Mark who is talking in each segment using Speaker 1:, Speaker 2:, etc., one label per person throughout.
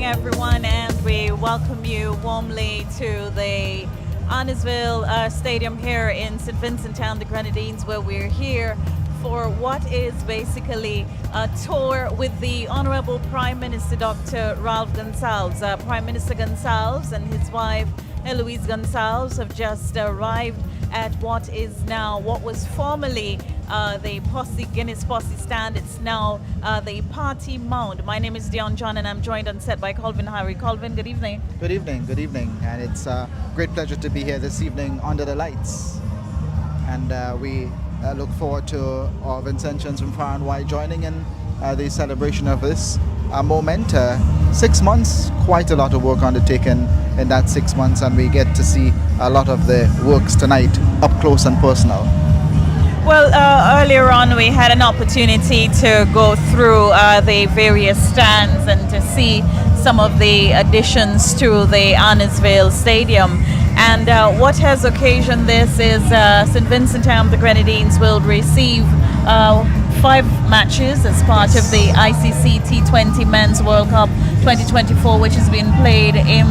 Speaker 1: Everyone, and we welcome you warmly to the Arnos Vale Stadium here in St. Vincent Town, the Grenadines, where we're here for what is basically a tour with the Honorable Prime Minister Dr. Ralph Gonsalves. Prime Minister Gonsalves and his wife Eloise Gonsalves have just arrived at what was formerly the Guinness Posse stand. It's now the Party Mound. My name is Dion John, and I'm joined on set by Colvin Harry. Colvin, good evening.
Speaker 2: Good evening, and it's a great pleasure to be here this evening under the lights. And we look forward to our Vincentians from far and wide joining in the celebration of this moment. 6 months, quite a lot of work undertaken in that 6 months, and we get to see a lot of the works tonight up close and personal.
Speaker 1: Well, earlier on we had an opportunity to go through the various stands and to see some of the additions to the Arnos Vale Stadium. And what has occasioned this is St. Vincent Town, the Grenadines will receive 5 matches as part of the ICC T20 Men's World Cup 2024, which has been played in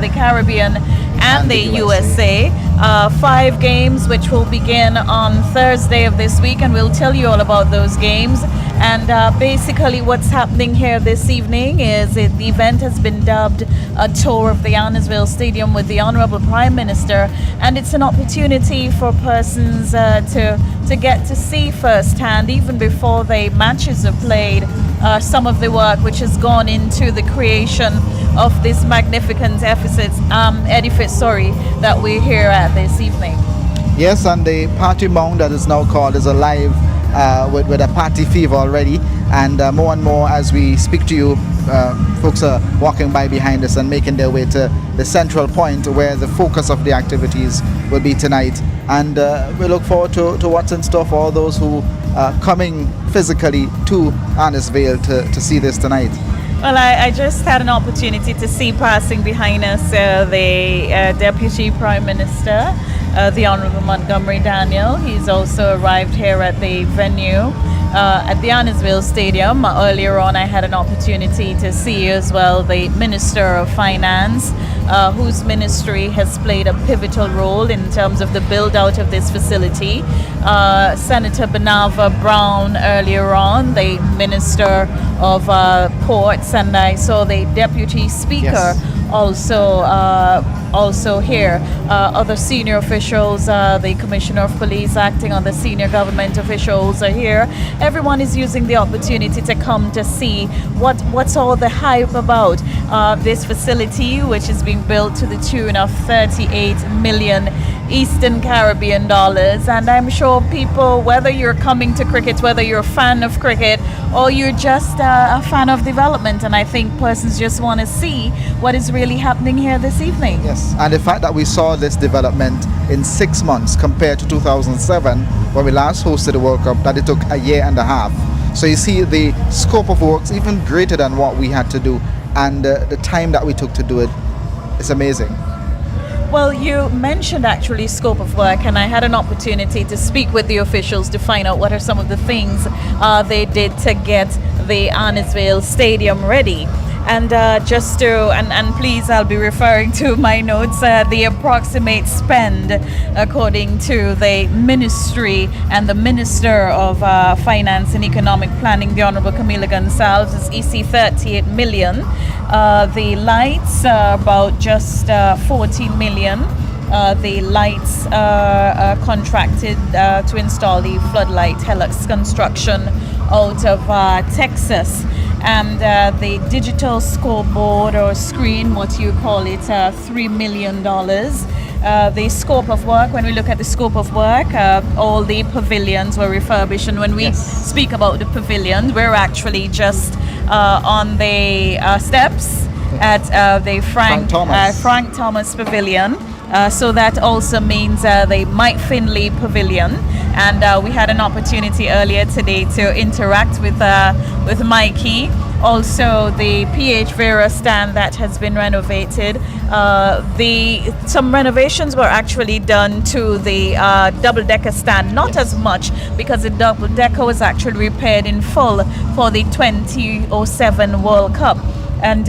Speaker 1: the Caribbean and the USA. 5 games which will begin on Thursday of this week, and we'll tell you all about those games. And basically what's happening here this evening is the event has been dubbed a tour of the Arnos Vale Stadium with the Honorable Prime Minister, and it's an opportunity for persons to get to see firsthand, even before the matches are played, some of the work which has gone into the creation of this magnificent edifice that we're here at this evening.
Speaker 2: Yes, and the Party Mound, that is now called, is alive with a party fever already, and more as we speak to you, folks are walking by behind us and making their way to the central point where the focus of the activities will be tonight. And we look forward to what's in store for all those who are coming physically to Arnos Vale to see this tonight.
Speaker 1: Well, I just had an opportunity to see passing behind us the Deputy Prime Minister, the Honourable Montgomery Daniel. He's also arrived here at the venue at the Arnos Vale Stadium. Earlier on, I had an opportunity to see as well the Minister of Finance, whose ministry has played a pivotal role in terms of the build out of this facility. Senator Benava Brown earlier on, the Minister of Ports, and I saw the Deputy Speaker also here. Other senior officials, the Commissioner of Police acting on the senior government officials are here. Everyone is using the opportunity to come to see what's all the hype about this facility, which is being built to the tune of 38 million Eastern Caribbean dollars. And I'm sure people, whether you're coming to cricket, whether you're a fan of cricket, or you're just a fan of development, and I think persons just want to see what is really happening here this evening.
Speaker 2: Yes, and the fact that we saw this development in 6 months compared to 2007, when we last hosted the World Cup, that it took a year and a half. So you see the scope of works even greater than what we had to do, and the time that we took to do it is amazing.
Speaker 1: Well, you mentioned actually scope of work, and I had an opportunity to speak with the officials to find out what are some of the things they did to get the Arnos Vale Stadium ready. And and please, I'll be referring to my notes, the approximate spend according to the Ministry and the Minister of Finance and Economic Planning, the Honorable Camila Gonsalves, is EC 38 million. The lights are about just 14 million. The lights are contracted to install the floodlight Helix construction out of Texas. And the digital scoreboard or screen, what you call it, $3 million. The scope of work, when we look at the scope of work, all the pavilions were refurbished. And when we speak about the pavilions, we're actually just on the steps at the Frank Thomas Pavilion. So that also means the Mike Finley Pavilion. And we had an opportunity earlier today to interact with Mikey. Also, the PH Vera stand that has been renovated. Some renovations were actually done to the double-decker stand, not as much because the double-decker was actually repaired in full for the 2007 World Cup. And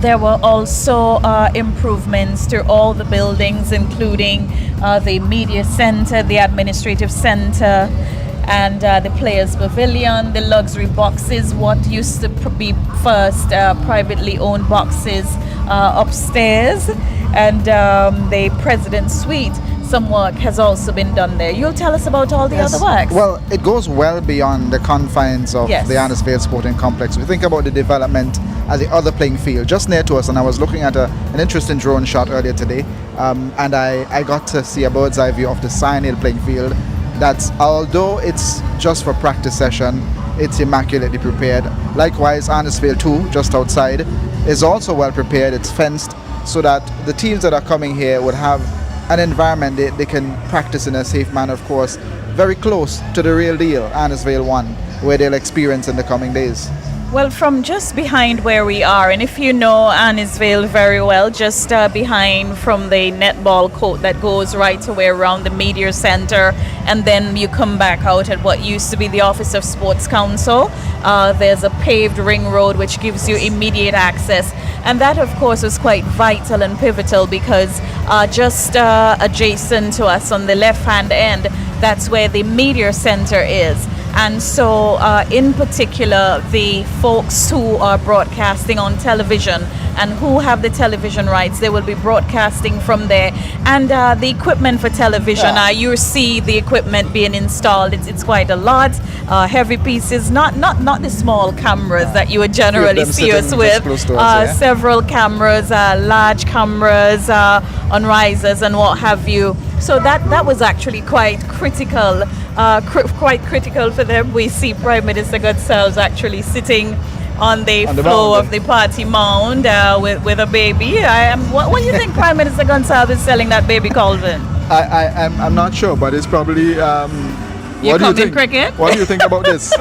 Speaker 1: there were also improvements to all the buildings, including the media center, the administrative center, and the players pavilion, the luxury boxes, what used to be first privately owned boxes upstairs, and the president's suite. Some work has also been done there. You'll tell us about all the other works.
Speaker 2: Well, it goes well beyond the confines of the Arnos Vale Sporting Complex. We think about the development at the other playing field just near to us, and I was looking at an interesting drone shot earlier today, and I got to see a bird's eye view of the Cyan Hill playing field. That's, although it's just for practice session, it's immaculately prepared. Likewise, Arnos Vale 2, just outside, is also well prepared. It's fenced so that the teams that are coming here would have an environment they can practice in a safe manner, of course, very close to the real deal, Arnos Vale 1, where they'll experience in the coming days.
Speaker 1: Well, from just behind where we are, and if you know Arnos Vale very well, just behind from the netball court that goes right away around the media center, and then you come back out at what used to be the Office of Sports Council. There's a paved ring road which gives you immediate access, and that of course was quite vital and pivotal because just adjacent to us on the left hand end, that's where the media center is. And so in particular, the folks who are broadcasting on television and who have the television rights, they will be broadcasting from there. And the equipment for television, you see the equipment being installed. It's quite a lot. Heavy pieces, not the small cameras that you would generally see us with. Several cameras, large cameras on risers and what have you. So that was actually quite critical. Quite critical for them. We see Prime Minister Gonsalves actually sitting on the floor of the party mound with a baby. What do you think Prime Minister Gonsalves is selling that baby Colvin?
Speaker 2: I'm not sure, but it's probably.
Speaker 1: What do you think? Cricket?
Speaker 2: What do you think about this?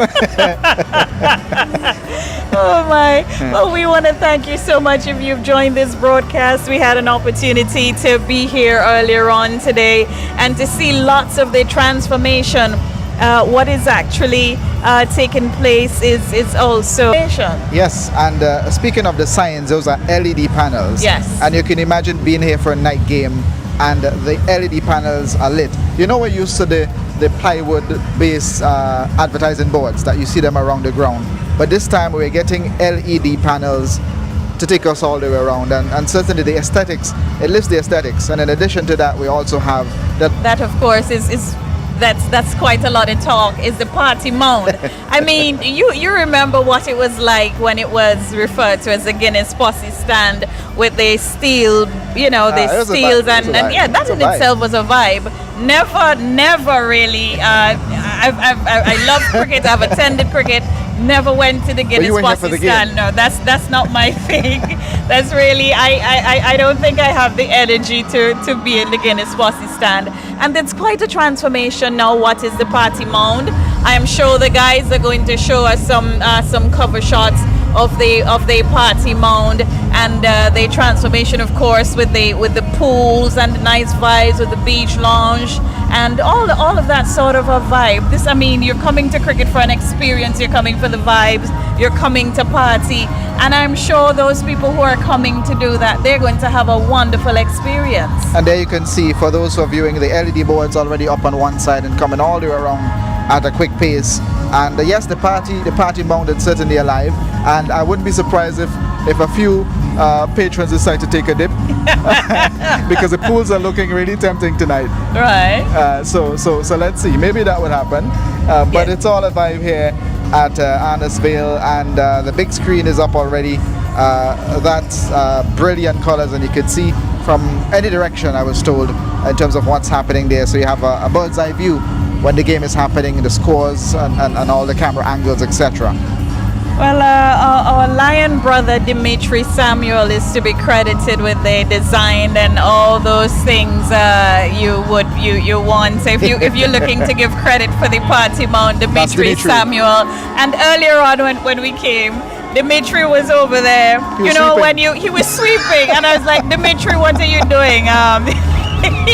Speaker 1: Oh my. Well, we want to thank you so much if you've joined this broadcast. We had an opportunity to be here earlier on today and to see lots of the transformation. What is actually taking place is also.
Speaker 2: Yes, and speaking of the signs, those are LED panels.
Speaker 1: Yes.
Speaker 2: And you can imagine being here for a night game and the LED panels are lit. You know, we're used to the plywood-based advertising boards that you see them around the ground. But this time we're getting LED panels to take us all the way around. And certainly the aesthetics, it lifts the aesthetics. And in addition to that, we also have that.
Speaker 1: That of course is that's quite a lot of talk, is the party mound. I mean, you remember what it was like when it was referred to as the Guinness Posse stand with the steel, the steels and yeah, that in itself was a vibe. Never really. I love cricket. I've attended cricket. Never went to the Guinness Posse stand. No, that's not my thing. That's really I don't think I have the energy to be in the Guinness Posse stand. And it's quite a transformation now. What is the party mound? I am sure the guys are going to show us some cover shots of the party mound and the transformation, of course, with the pools and the nice vibes with the beach lounge and all of that sort of a vibe. This, I mean, you're coming to cricket for an experience, you're coming for the vibes, you're coming to party, and I'm sure those people who are coming to do that, they're going to have a wonderful experience.
Speaker 2: And there you can see, for those who are viewing, the LED boards already up on one side and coming all the way around at a quick pace. And yes, the party mound is certainly alive, and I wouldn't be surprised if a few patrons decide to take a dip because the pools are looking really tempting tonight.
Speaker 1: Right.
Speaker 2: So let's see. Maybe that would happen. But it's all a vibe here at Arnos Vale, and the big screen is up already. That's brilliant colors, and you can see from any direction, I was told, in terms of what's happening there. So you have a bird's eye view when the game is happening, the scores and all the camera angles, etc.
Speaker 1: Well, our lion brother Dimitri Samuel is to be credited with the design and all those things you want. So if you're looking to give credit for the party mound, Dimitri Samuel. And earlier on when we came, Dimitri was over there. He was sweeping, and I was like, Dimitri, what are you doing?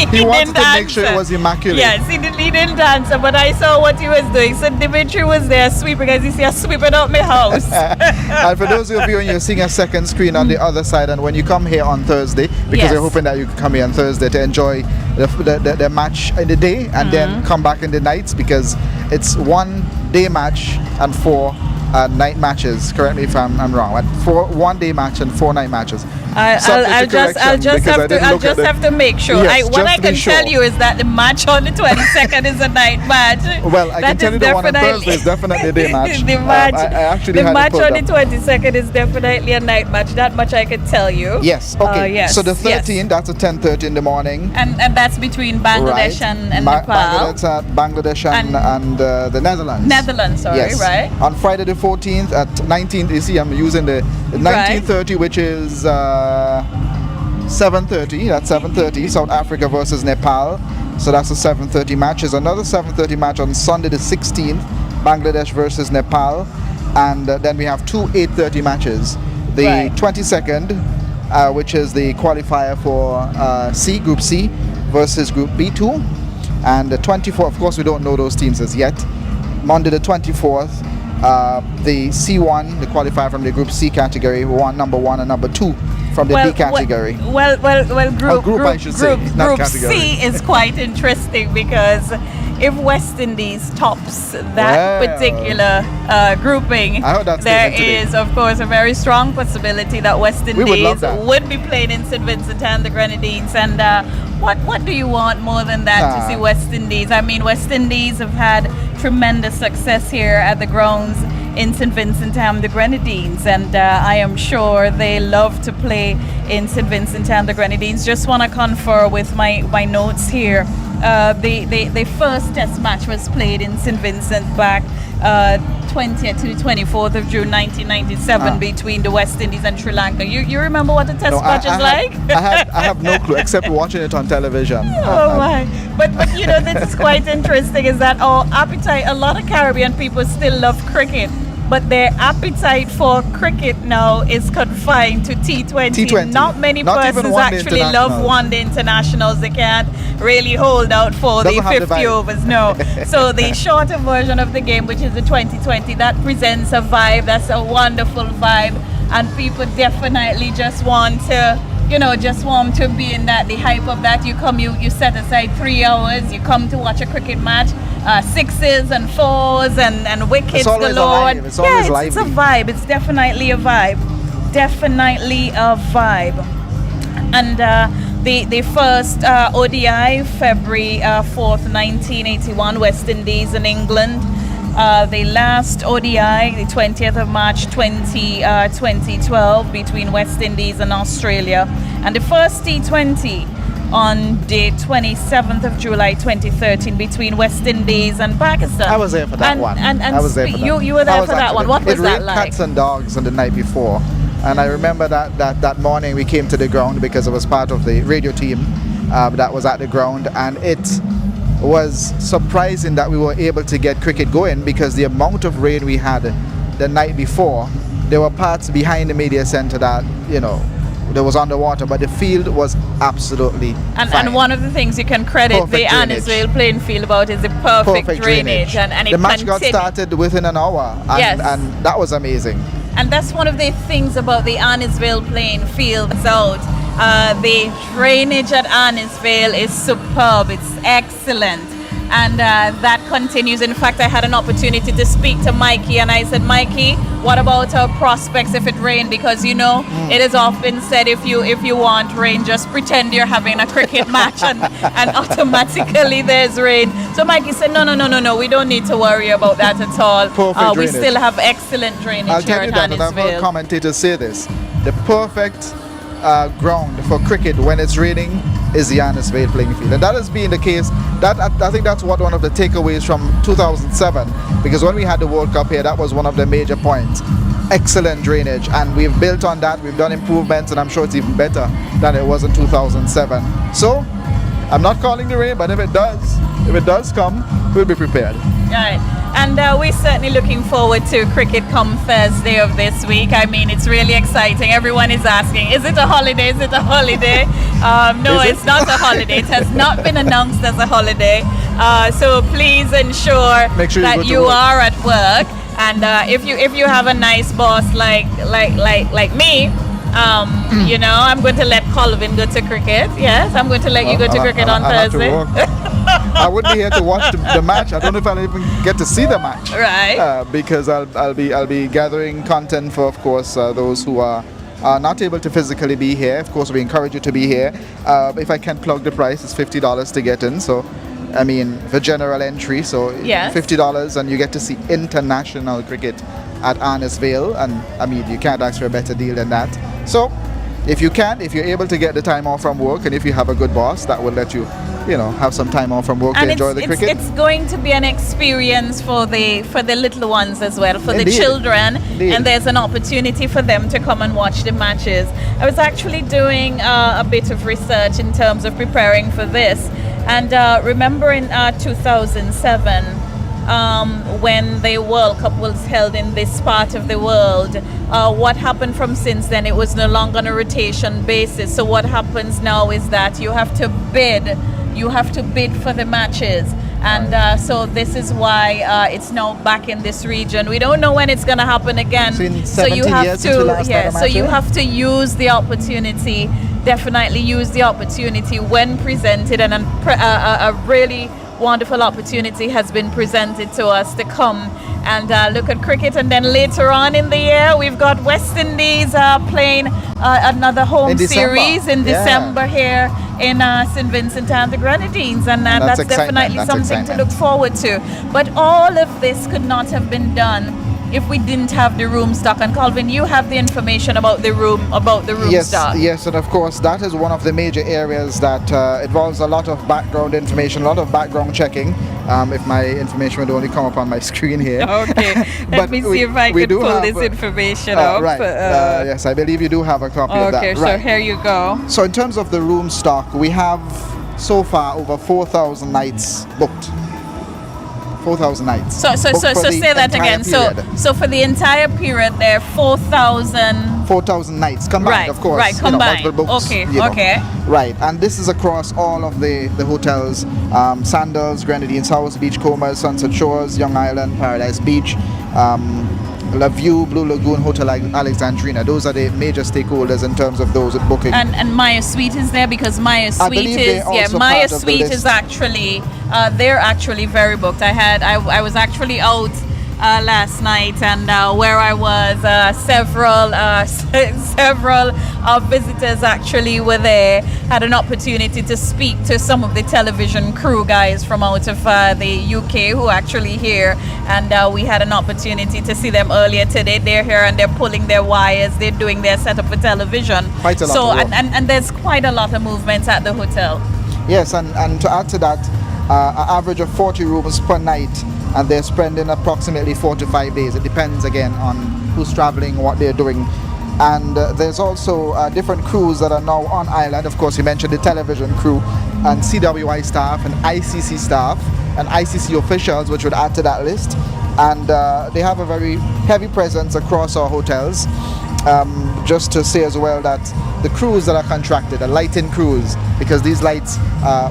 Speaker 2: He wanted to make sure it was immaculate.
Speaker 1: Yes, he didn't answer, but I saw what he was doing. So Dimitri was there sweeping, as you see, sweeping up my house.
Speaker 2: And for those of you, you're seeing a second screen on the other side, and when you come here on Thursday, because we're hoping that you can come here on Thursday to enjoy the match in the day and then come back in the nights, because it's 1 day match and 4 night matches. Correct me if I'm wrong. 1 day match and 4 night matches.
Speaker 1: I'll just have to make sure.
Speaker 2: Yes,
Speaker 1: what I can tell you is that the match on the 22nd is a night match.
Speaker 2: Well, I can tell you the one on Thursday is definitely a day match.
Speaker 1: The match on the 22nd is definitely a night match. That much I can tell you.
Speaker 2: Yes. Okay. Yes. So the 13th, that's at 10:30 in the morning.
Speaker 1: And that's between Bangladesh and Nepal.
Speaker 2: Bangladesh and the Netherlands.
Speaker 1: Netherlands, sorry,
Speaker 2: yes.
Speaker 1: Right.
Speaker 2: On Friday the 14th at 19th, you see I'm using the 19:30, which is 7:30. That's 7:30. South Africa versus Nepal. So that's a 7:30 match. There's another 7:30 match on Sunday the 16th, Bangladesh versus Nepal, and then we have 2 8:30 matches. The 22nd, which is the qualifier for Group C versus Group B2, and the 24th. Of course, we don't know those teams as yet. Monday the 24th. The C1, the qualifier from the Group C category, number 1 and number 2 from the D category.
Speaker 1: Group
Speaker 2: I should say, not
Speaker 1: Group
Speaker 2: category.
Speaker 1: C is quite interesting, because if West Indies tops that particular grouping, there is, of course, a very strong possibility that West Indies would be playing in St. Vincent and the Grenadines. And what do you want more than that to see West Indies? I mean, West Indies have had tremendous success here at the grounds in St. Vincent and the Grenadines, and I am sure they love to play in St. Vincent and the Grenadines. Just want to confer with my notes here. The first test match was played in St. Vincent back 20th to the 24th of June 1997 between the West Indies and Sri Lanka. You remember what the test match is like?
Speaker 2: I have no clue except watching it on television.
Speaker 1: Oh my! But this is quite interesting. Is that our appetite? A lot of Caribbean people still love cricket, but their appetite for cricket now is confined to T20. Not many persons actually love one-day internationals. They can't really hold out for the 50 overs. No. So the shorter version of the game, which is the 2020, that presents a vibe. That's a wonderful vibe, and people definitely just want to. Just want to be in that, the hype of that. You set aside 3 hours, you come to watch a cricket match, 6s and 4s and wickets galore.
Speaker 2: It's always lively.
Speaker 1: It's a vibe. It's definitely a vibe. definitely a vibe. And the first ODI, February 4th, 1981, West Indies and England. The last ODI, the 20th of March 2012, between West Indies and Australia. And the first T20 on the 27th of July 2013 between West Indies and Pakistan.
Speaker 2: I was there for that one.
Speaker 1: I
Speaker 2: was there for that.
Speaker 1: You were there for that one. What was that like? It
Speaker 2: rained cats and dogs on the night before. And I remember that morning we came to the ground because I was part of the radio team that was at the ground. And it was surprising that we were able to get cricket going because the amount of rain we had the night before, there were parts behind the media center that, there was underwater, but the field was absolutely fine.
Speaker 1: And one of the things you can credit the Arnos Vale playing field about is the perfect drainage. And
Speaker 2: the match got started within an hour, and that was amazing.
Speaker 1: And that's one of the things about the Arnos Vale playing field. The drainage at Arnos Vale is superb. It's excellent. And that continues. In fact, I had an opportunity to speak to Mikey, and I said, Mikey, what about our prospects if it rained? Because it is often said if you want rain, just pretend you're having a cricket match and automatically there's rain. So Mikey said, no, we don't need to worry about that at all. We still have excellent drainage here at Arnos Vale. I'll tell you that, and I've heard
Speaker 2: commentators say this. The perfect ground for cricket when it's raining is the Arnos Vale playing field, and that has been the case. I think that's one of the takeaways from 2007, because when we had the World Cup here, that was one of the major points. Excellent drainage, and we've built on that. We've done improvements, and I'm sure it's even better than it was in 2007. So I'm not calling the rain, but if it does come, we'll be prepared.
Speaker 1: Right. And we're certainly looking forward to cricket come Thursday of this week. I mean, it's really exciting. Everyone is asking, is it a holiday? Is it a holiday? No, it's not a holiday. It has not been announced as a holiday. So please ensure that you are at work. And if you have a nice boss like me, I'm going to let Colvin go to cricket. Yes, I'm going to let you go to cricket on Thursday.
Speaker 2: I wouldn't be here to watch the match. I don't know if I'll even get to see the match.
Speaker 1: Right.
Speaker 2: Because I'll be gathering content for, of course, those who are not able to physically be here. Of course, we encourage you to be here. If I can plug the price, it's $50 to get in. So, I mean, for general entry, so
Speaker 1: yes.
Speaker 2: $50, and you get to see international cricket at Arnos Vale. And I mean, you can't ask for a better deal than that. So, if you're able to get the time off from work, and if you have a good boss, that will let you have some time off from work to enjoy the cricket.
Speaker 1: It's going to be an experience for the little ones as well, for
Speaker 2: Indeed.
Speaker 1: the children.
Speaker 2: Indeed.
Speaker 1: And there's an opportunity for them to come and watch the matches. I was actually doing a bit of research in terms of preparing for this, and remember in 2007 when the World Cup was held in this part of the world, what happened from since then? It was no longer on a rotation basis. So what happens now is that you have to bid for the matches, and so this is why it's now back in this region. We don't know when it's going to happen again, so you have to use the opportunity. Definitely use the opportunity when presented, and a really wonderful opportunity has been presented to us to come and look at cricket. And then later on in the year, we've got West Indies playing another home series in December here in St. Vincent and the Grenadines, and that's definitely something to look forward to. But all of this could not have been done if we didn't have the room stock. And Colvin, you have the information about the room stock.
Speaker 2: Yes, and of course that is one of the major areas that involves a lot of background information, a lot of background checking. If my information would only come up on my screen here.
Speaker 1: Okay, let me see if I can pull this information up.
Speaker 2: Right, yes, I believe you do have a copy of that.
Speaker 1: Okay, so here you go.
Speaker 2: So in terms of the room stock, we have so far over 4,000 nights booked. 4,000 nights.
Speaker 1: So say that again. So for the entire period, there are 4,000
Speaker 2: nights combined,
Speaker 1: right,
Speaker 2: of course.
Speaker 1: Right, combined.
Speaker 2: Multiple books,
Speaker 1: Okay.
Speaker 2: Right, and this is across all of the hotels: Sandals, Grenadines House, Beachcombers, Sunset Shores, Young Island, Paradise Beach, La View, Blue Lagoon, Hotel Alexandrina. Those are the major stakeholders in terms of those booking.
Speaker 1: And Maya Suite is there, because Maya Suite is actually they're actually very booked. I was actually out last night, and where I was, several several visitors actually were there. Had an opportunity to speak to some of the television crew guys from out of the UK who are actually here, and we had an opportunity to see them earlier today. They're here and they're pulling their wires. They're doing their setup for television.
Speaker 2: Quite a lot
Speaker 1: so
Speaker 2: of work.
Speaker 1: and there's quite a lot of movements at the hotel.
Speaker 2: Yes, and to add to that, an average of 40 rooms per night, and they're spending approximately 4 to 5 days. It depends again on who's traveling, what they're doing. And there's also different crews that are now on island. Of course, you mentioned the television crew and CWI staff and ICC staff and ICC officials, which would add to that list. And they have a very heavy presence across our hotels. Just to say as well that the crews that are contracted, the lighting crews, because these lights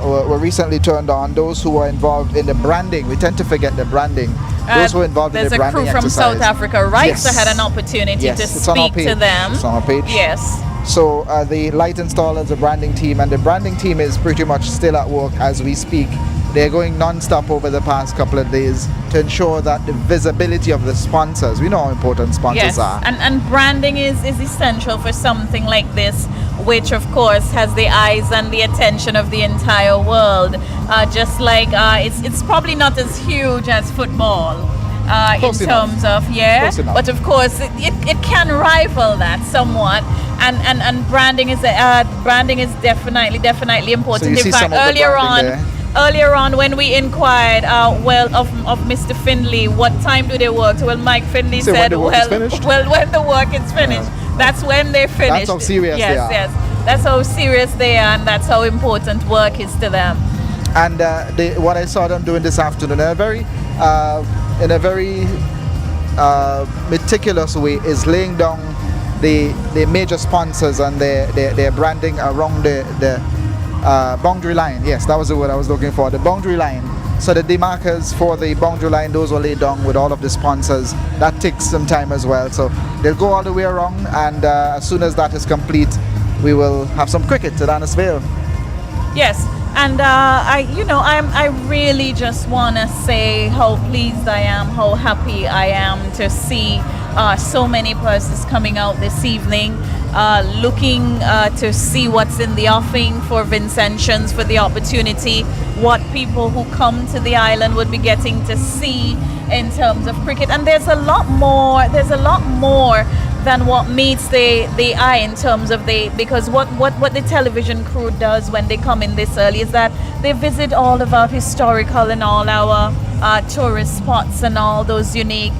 Speaker 2: were recently turned on, those who were involved in the branding, we tend to forget the branding. Those who were involved in the branding
Speaker 1: There's a crew from
Speaker 2: exercise.
Speaker 1: South Africa, right?
Speaker 2: Yes.
Speaker 1: So I had an opportunity
Speaker 2: Yes,
Speaker 1: to
Speaker 2: it's on our
Speaker 1: speak to
Speaker 2: page.
Speaker 1: them.
Speaker 2: It's on our page.
Speaker 1: Yes.
Speaker 2: So the light installers, the branding team, and the branding team is pretty much still at work as we speak. They're going non-stop over the past couple of days to ensure that the visibility of the sponsors, we know how important sponsors
Speaker 1: Yes,
Speaker 2: are.
Speaker 1: and branding is essential for something like this, which of course has the eyes and the attention of the entire world. Just like it's probably not as huge as football in
Speaker 2: Close enough.
Speaker 1: terms of
Speaker 2: Close enough.
Speaker 1: but of course it can rival that somewhat. And branding is definitely important.
Speaker 2: So you
Speaker 1: In
Speaker 2: see
Speaker 1: fact,
Speaker 2: some of the branding there.
Speaker 1: Earlier on, when we inquired, of Mr. Finley, what time do they work? Well, Mike Finley
Speaker 2: So when
Speaker 1: said,
Speaker 2: the work is finished?
Speaker 1: when the work is finished, that's when they're finished.
Speaker 2: That's how serious
Speaker 1: yes,
Speaker 2: they are.
Speaker 1: Yes, that's how serious they are, and that's how important work is to them.
Speaker 2: And what I saw them doing this afternoon in a very meticulous way is laying down the major sponsors and their branding around the boundary line. Yes, that was the word I was looking for, the boundary line. So the demarkers for the boundary line, those were laid down with all of the sponsors. That takes some time as well. So they'll go all the way around, and as soon as that is complete, we will have some cricket at Arnos Vale.
Speaker 1: Yes, and I really just want to say how pleased I am, how happy I am to see so many persons coming out this evening, looking to see what's in the offing for VINCENTians, for the opportunity, what people who come to the island would be getting to see in terms of cricket. And there's a lot more than what meets the eye in terms of because what the television crew does when they come in this early is that they visit all of our historical and all our tourist spots and all those unique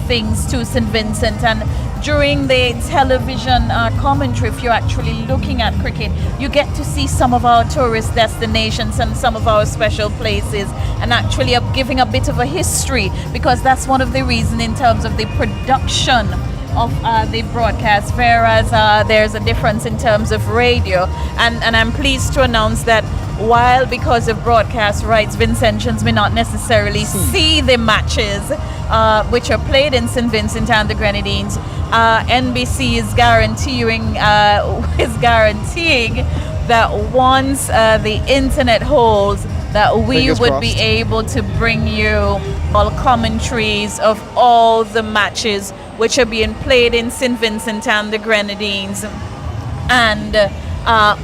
Speaker 1: things to St. Vincent. And during the television commentary, if you're actually looking at cricket, you get to see some of our tourist destinations and some of our special places, and actually giving a bit of a history, because that's one of the reasons in terms of the production of the broadcast, whereas there's a difference in terms of radio. And I'm pleased to announce that while because of broadcast rights, VINCENTians may not necessarily see the matches which are played in St. Vincent and the Grenadines, NBC is guaranteeing that once the internet holds, that we
Speaker 2: Fingers
Speaker 1: would
Speaker 2: crossed.
Speaker 1: be able to bring you all commentaries of all the matches which are being played in St. Vincent and the Grenadines, and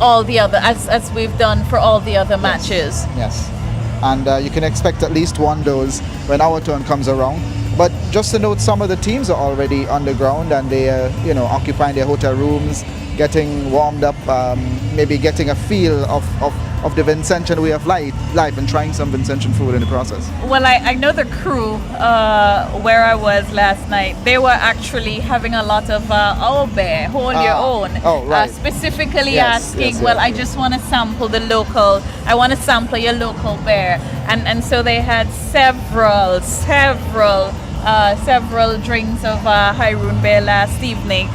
Speaker 1: all the other, as we've done for all the other matches.
Speaker 2: Yes. And you can expect at least one dose when our turn comes around. But just to note, some of the teams are already on the ground, and they are, occupying their hotel rooms, getting warmed up, maybe getting a feel of the VINCENTian way of life, and trying some VINCENTian food in the process.
Speaker 1: Well, I know the crew where I was last night, they were actually having a lot of our bear, hold your own.
Speaker 2: Oh, right.
Speaker 1: Specifically
Speaker 2: Yes,
Speaker 1: asking,
Speaker 2: yes,
Speaker 1: well,
Speaker 2: yes.
Speaker 1: I just want to sample I want to sample your local bear. And so they had several drinks of Hyroon Bear last evening.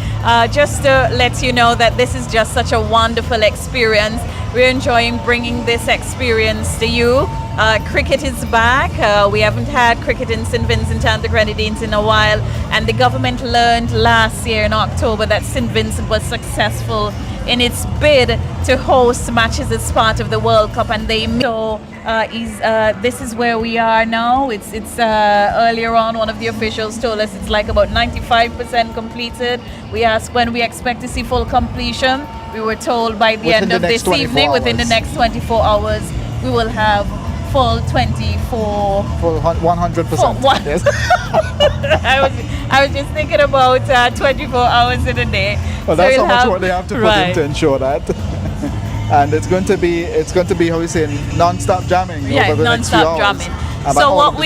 Speaker 1: Just to let you know that this is just such a wonderful experience. We're enjoying bringing this experience to you. Cricket is back. We haven't had cricket in St. Vincent and the Grenadines in a while, and the government learned last year in October that St. Vincent was successful in its bid to host matches as part of the World Cup, and they this is where we are now. It's earlier on, one of the officials told us it's like about 95% completed. We asked when we expect to see full completion. We were told by the end of this evening, within the next 24 hours, we will have full 24.
Speaker 2: Full 100%. Yes.
Speaker 1: I was just thinking about 24 hours in a day.
Speaker 2: Well, that's how much work they have to put in to ensure that. And it's going to be how we say, non-stop jamming.
Speaker 1: Yeah,
Speaker 2: over the
Speaker 1: non-stop
Speaker 2: next 3 hours.
Speaker 1: jamming. So what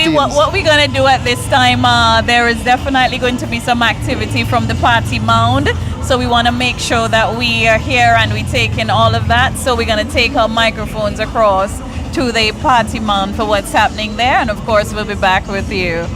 Speaker 1: we're gonna do at this time, there is definitely going to be some activity from the party mound. So we want to make sure that we are here and we take in all of that. So we're gonna take our microphones across to the party mound for what's happening there, and of course we'll be back with you.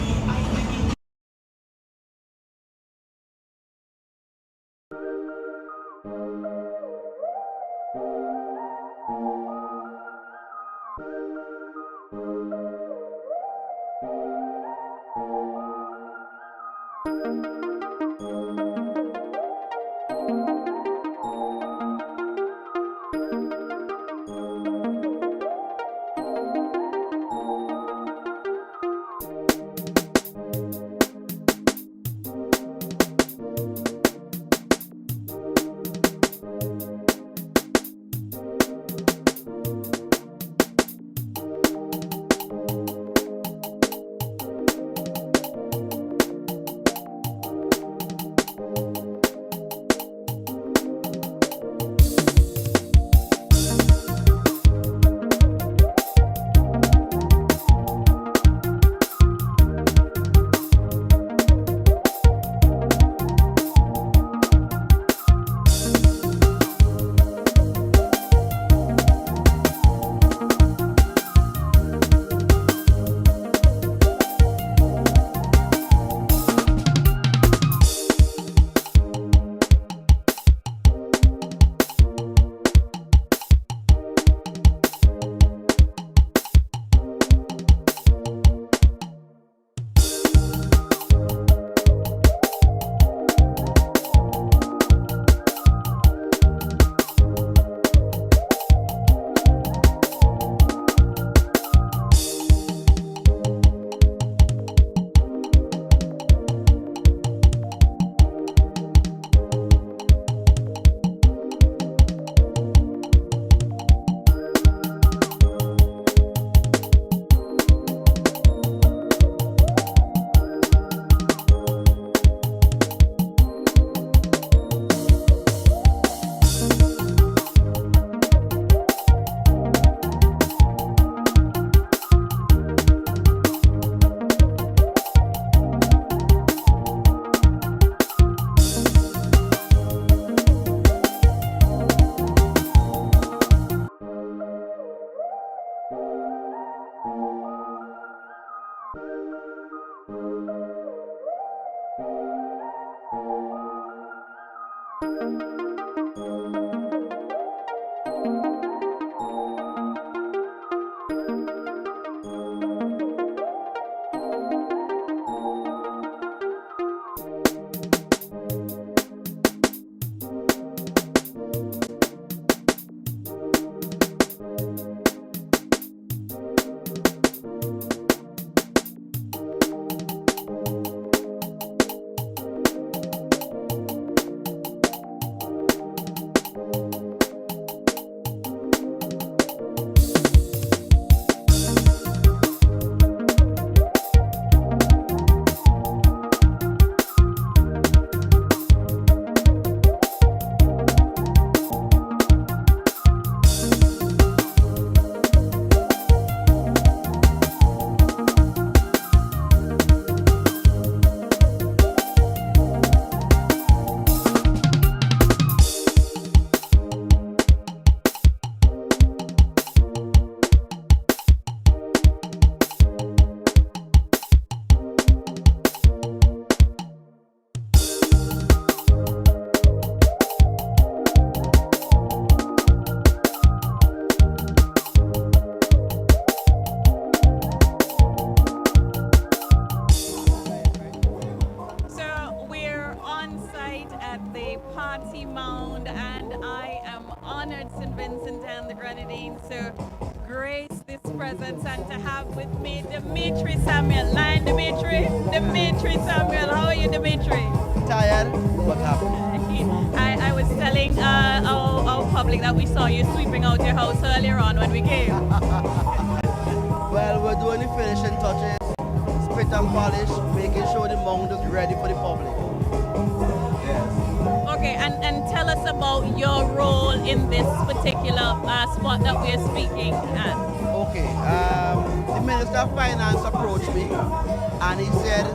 Speaker 1: at the party mound, and I honored, St. Vincent and the Grenadines, to grace this presence and to have with me Dimitri Samuel. Lion Dimitri, Dimitri Samuel. How are you, Dimitri?
Speaker 3: Tired? What happened?
Speaker 1: I was telling our public that we saw you sweeping out your house earlier on when we came.
Speaker 3: Well, we're doing the finishing touches, spit and polish, making sure the mound is ready for the public. Yes.
Speaker 1: Okay, and tell us about your role in this particular spot that we are speaking at.
Speaker 3: Okay, the Minister of Finance approached me and he said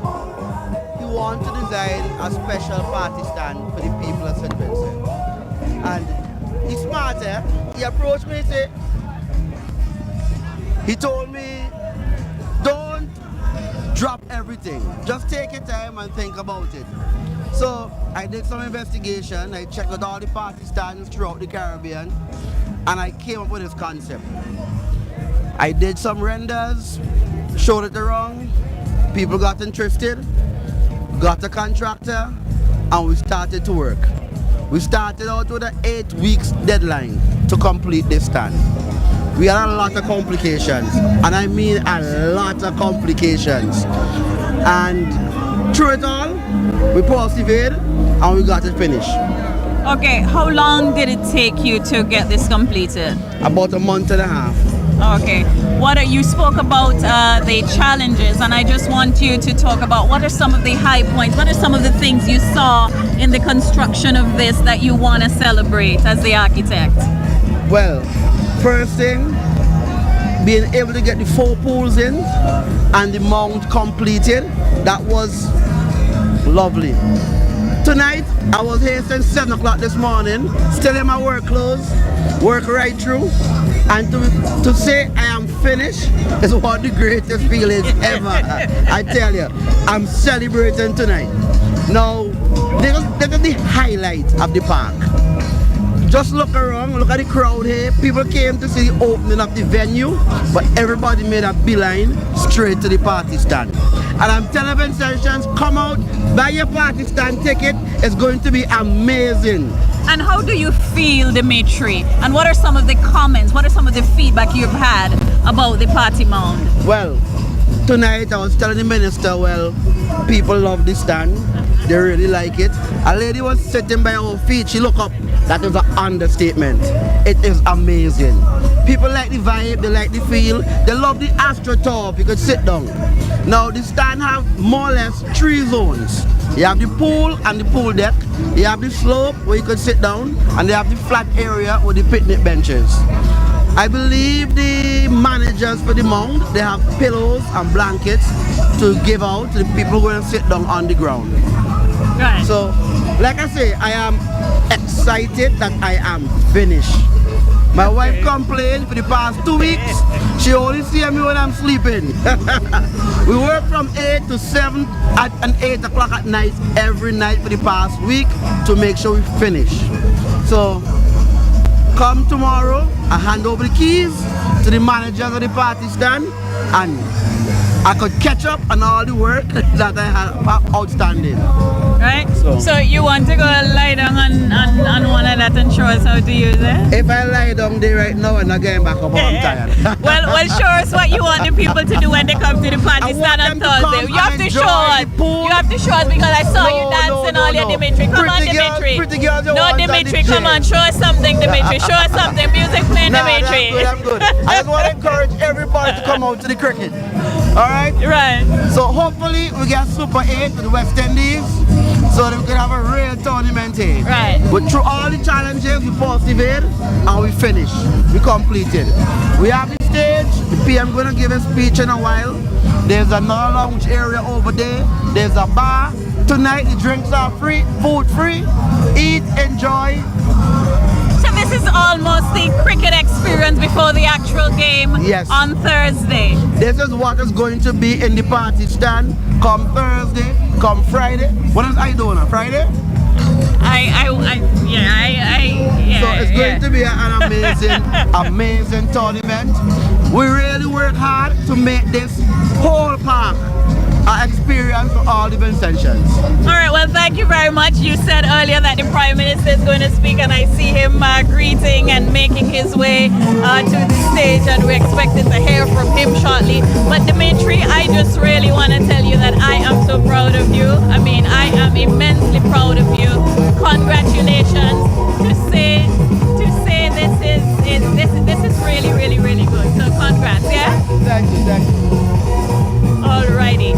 Speaker 3: he wants to design a special party stand for the people of St. Vincent. And he's smart, eh? He approached me and said, he told me, don't drop everything. Just take your time and think about it. So I did some investigation. I checked out all the party stands throughout the Caribbean and I came up with this concept. I did some renders, showed it around, people got interested, got a contractor, and we started to work. We started out with an 8 weeks deadline to complete this stand. We had a lot of complications, and I mean a lot of complications. And through it all, we persevered and we got it finished.
Speaker 1: Okay, how long did it take you to get this completed?
Speaker 3: About a month and a half.
Speaker 1: Okay, you spoke about the challenges, and I just want you to talk about what are some of the high points, what are some of the things you saw in the construction of this that you want to celebrate as the architect?
Speaker 3: Well, first thing, being able to get the 4 pools in and the mound completed, that was lovely. Tonight, I was here since 7 o'clock this morning, still in my work clothes, work right through, and to say I am finished is one of the greatest feelings ever. I tell you, I'm celebrating tonight. Now, this is the highlight of the park. Just look around, look at the crowd here. People came to see the opening of the venue, but everybody made a beeline straight to the party stand. And I'm telling Vincentians, come out, buy your party stand ticket. It's going to be amazing.
Speaker 1: And how do you feel, Dimitri? And what are some of the comments, what are some of the feedback you've had about the party mound?
Speaker 3: Well, tonight I was telling the minister, well, people love this stand. They really like it. A lady was sitting by our feet. She looked up. That is an understatement. It is amazing. People like the vibe, they like the feel. They love the AstroTurf. You could sit down. Now the stand have more or less 3 zones. You have the pool and the pool deck. You have the slope where you could sit down, and they have the flat area with the picnic benches. I believe the managers for the mound, they have pillows and blankets to give out to the people who will sit down on the ground.
Speaker 1: Right.
Speaker 3: So, like I say, I am excited that I am finished. My wife complained for the past 2 weeks. She only sees me when I'm sleeping. We work from 8 to 7 and 8 o'clock at night every night for the past week to make sure we finish. So, come tomorrow, I hand over the keys to the managers of the party stand, and I could catch up on all the work that I had outstanding.
Speaker 1: Right? So you want to go lie down on one of that and show us how to use it?
Speaker 3: If I lie down there right now and I'm getting back up, I'm tired.
Speaker 1: well, show us what you want the people to do when they come to the party stand on Thursday. You have to show us. You have to show us because I saw you dancing earlier, Dimitri. Come on, Dimitri. No, Dimitri, come on. Show us something, Dimitri. Show us something. Music playing, Dimitri.
Speaker 3: I'm good. I just want to encourage everybody to come out to the cricket. Alright?
Speaker 1: Right.
Speaker 3: So hopefully we get Super 8 with the West Indies so that we can have a real tournament here.
Speaker 1: Right.
Speaker 3: But through all the challenges, we persevered and we finished. We completed. We have the stage. The PM going to give a speech in a while. There's another lounge area over there. There's a bar. Tonight the drinks are free, food free. Eat, enjoy.
Speaker 1: So this is almost the cricket experience before the actual game on Thursday.
Speaker 3: This is what is going to be in the party stand come Thursday, come Friday. What is I doing on Friday? So it's going to be an amazing, amazing tournament. We really work hard to make this whole park an and for all the Vincentians.
Speaker 1: All right, well, thank you very much. You said earlier that the Prime Minister is going to speak, and I see him greeting and making his way to the stage, and we're expected to hear from him shortly. But Dimitri, I just really want to tell you that I am so proud of you. I mean, I am immensely proud of you. Congratulations. This is really, really, really good. So congrats, yeah?
Speaker 3: Thank you.
Speaker 1: Alrighty.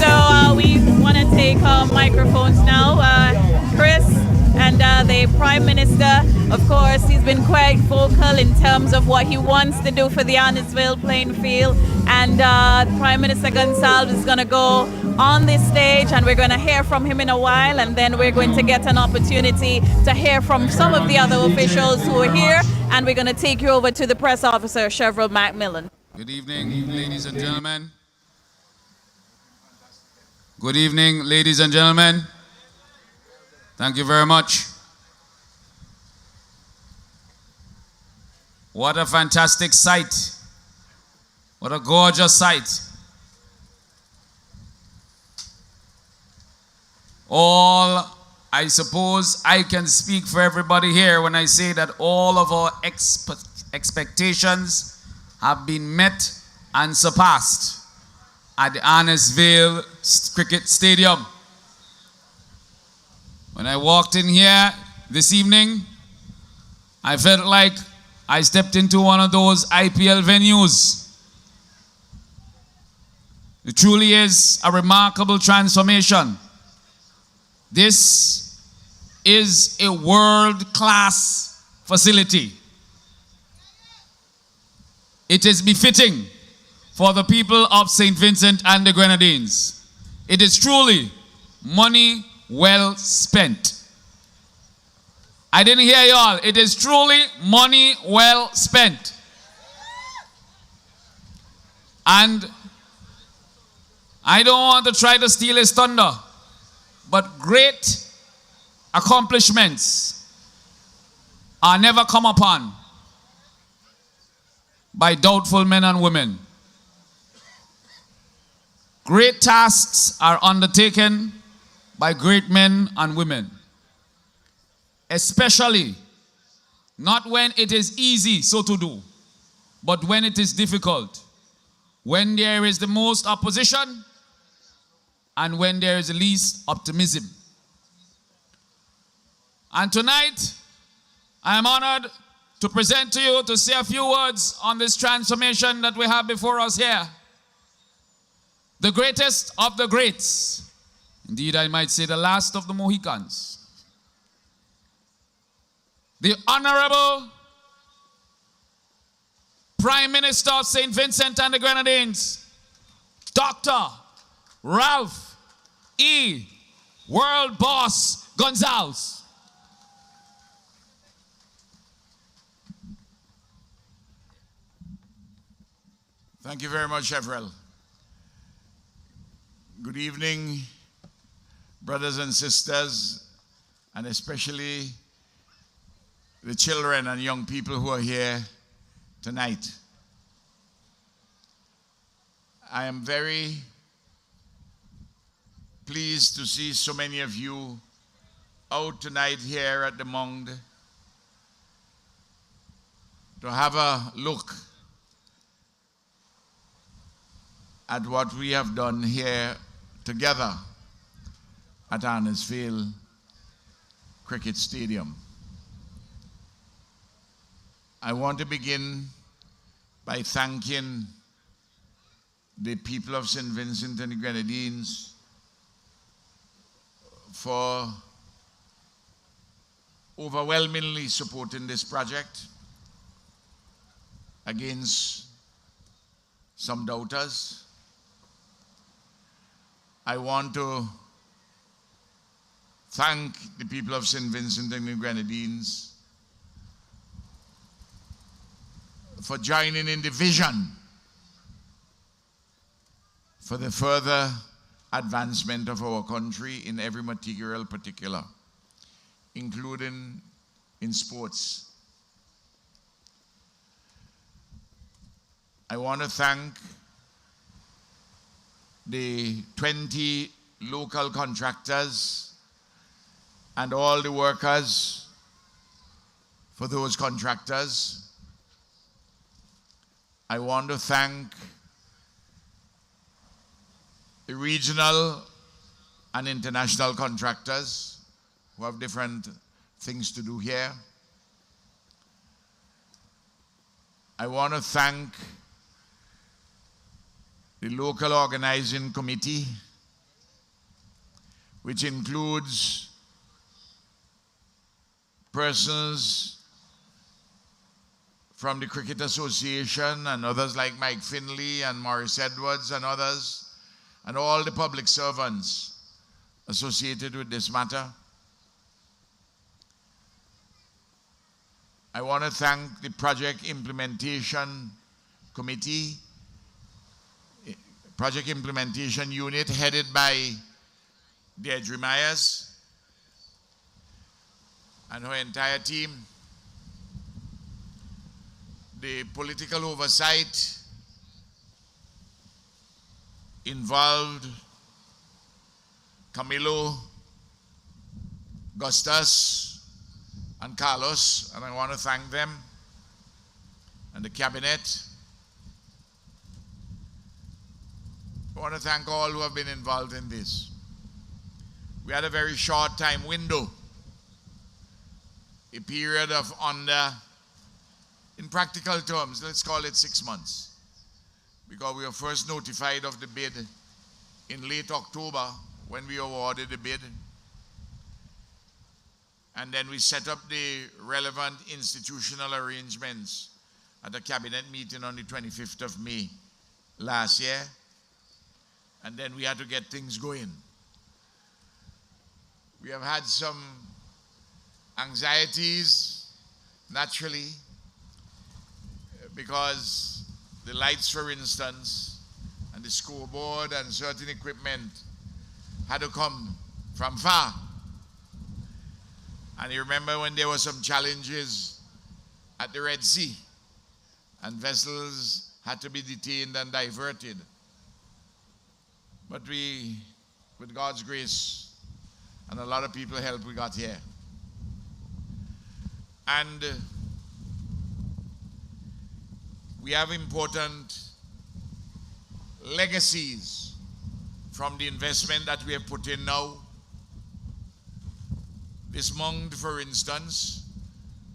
Speaker 1: So we want to take microphones now. Chris and the Prime Minister, of course, he's been quite vocal in terms of what he wants to do for the Arnos Vale playing field. And Prime Minister Gonsalves is going to go on this stage, and we're going to hear from him in a while, and then we're going to get an opportunity to hear from some of the other officials who are here, and we're going to take you over to the press officer, Cheryl Macmillan.
Speaker 4: Good evening, ladies and gentlemen. Good evening, ladies and gentlemen. Thank you very much. What a fantastic sight. What a gorgeous sight. All, I suppose I can speak for everybody here when I say that all of our expectations have been met and surpassed at the Arnos Vale Cricket Stadium. When I walked in here this evening, I felt like I stepped into one of those IPL venues. It truly is a remarkable transformation. This is a world-class facility. It is befitting for the people of St. Vincent and the Grenadines. It is truly money well spent. I didn't hear y'all. It is truly money well spent. And I don't want to try to steal his thunder, but great accomplishments are never come upon by doubtful men and women. Great tasks are undertaken by great men and women, especially not when it is easy so to do, but when it is difficult, when there is the most opposition and when there is the least optimism. And tonight, I am honored to present to you, to say a few words on this transformation that we have before us here. The greatest of the greats. Indeed, I might say the last of the Mohicans. The Honorable Prime Minister of St. Vincent and the Grenadines, Dr. Ralph E. World Boss Gonsalves.
Speaker 5: Thank you very much, Cheryl. Good evening, brothers and sisters, and especially the children and young people who are here tonight. I am very pleased to see so many of you out tonight here at the Mound to have a look at what we have done here together at Arnos Vale Cricket Stadium. I want to begin by thanking the people of St. Vincent and the Grenadines for overwhelmingly supporting this project against some doubters. I want to thank the people of St. Vincent and the Grenadines for joining in the vision for the further advancement of our country in every material particular, including in sports. I want to thank the 20 local contractors and all the workers for those contractors. I want to thank the regional and international contractors who have different things to do here. I want to thank the local organizing committee, which includes persons from the Cricket Association and others like Mike Finley and Maurice Edwards and others, and all the public servants associated with this matter. I want to thank the Project Implementation Committee, Project Implementation Unit headed by Deirdre Myers and her entire team. The political oversight involved Camilo, Gustus, and Carlos, and I want to thank them and the cabinet. I want to thank all who have been involved in this. We had a very short time window, a period of under, in practical terms, let's call it 6 months, because we were first notified of the bid in late October when we awarded the bid. And then we set up the relevant institutional arrangements at a cabinet meeting on the 25th of May last year. And then we had to get things going. We have had some anxieties, naturally, because the lights, for instance, and the scoreboard and certain equipment had to come from far. And you remember when there were some challenges at the Red Sea and vessels had to be detained and diverted. But we, with God's grace and a lot of people's help, we got here. And we have important legacies from the investment that we have put in now. This Mound, for instance,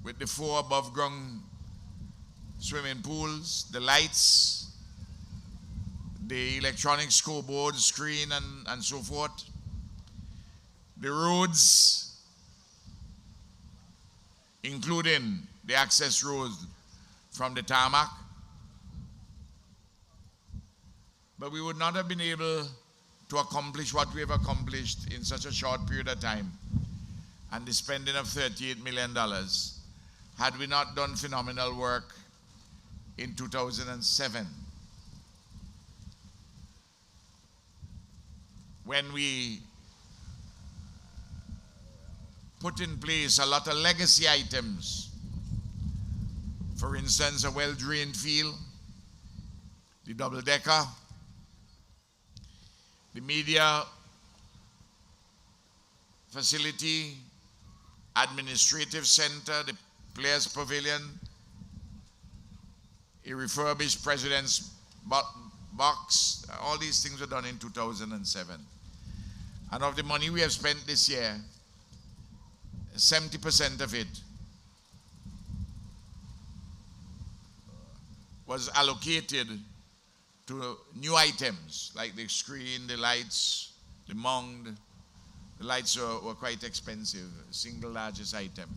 Speaker 5: with the 4 above ground swimming pools, the lights, the electronic scoreboard, screen, and so forth, the roads, including the access road from the tarmac. But we would not have been able to accomplish what we have accomplished in such a short period of time, and the spending of $38 million, had we not done phenomenal work in 2007. When we put in place a lot of legacy items, for instance, a well-drained field, the double-decker, the media facility, administrative center, the Players Pavilion, a refurbished President's box. All these things were done in 2007. And of the money we have spent this year, 70% of it was allocated to new items like the screen, the lights, the Mound. The lights were quite expensive, single largest item.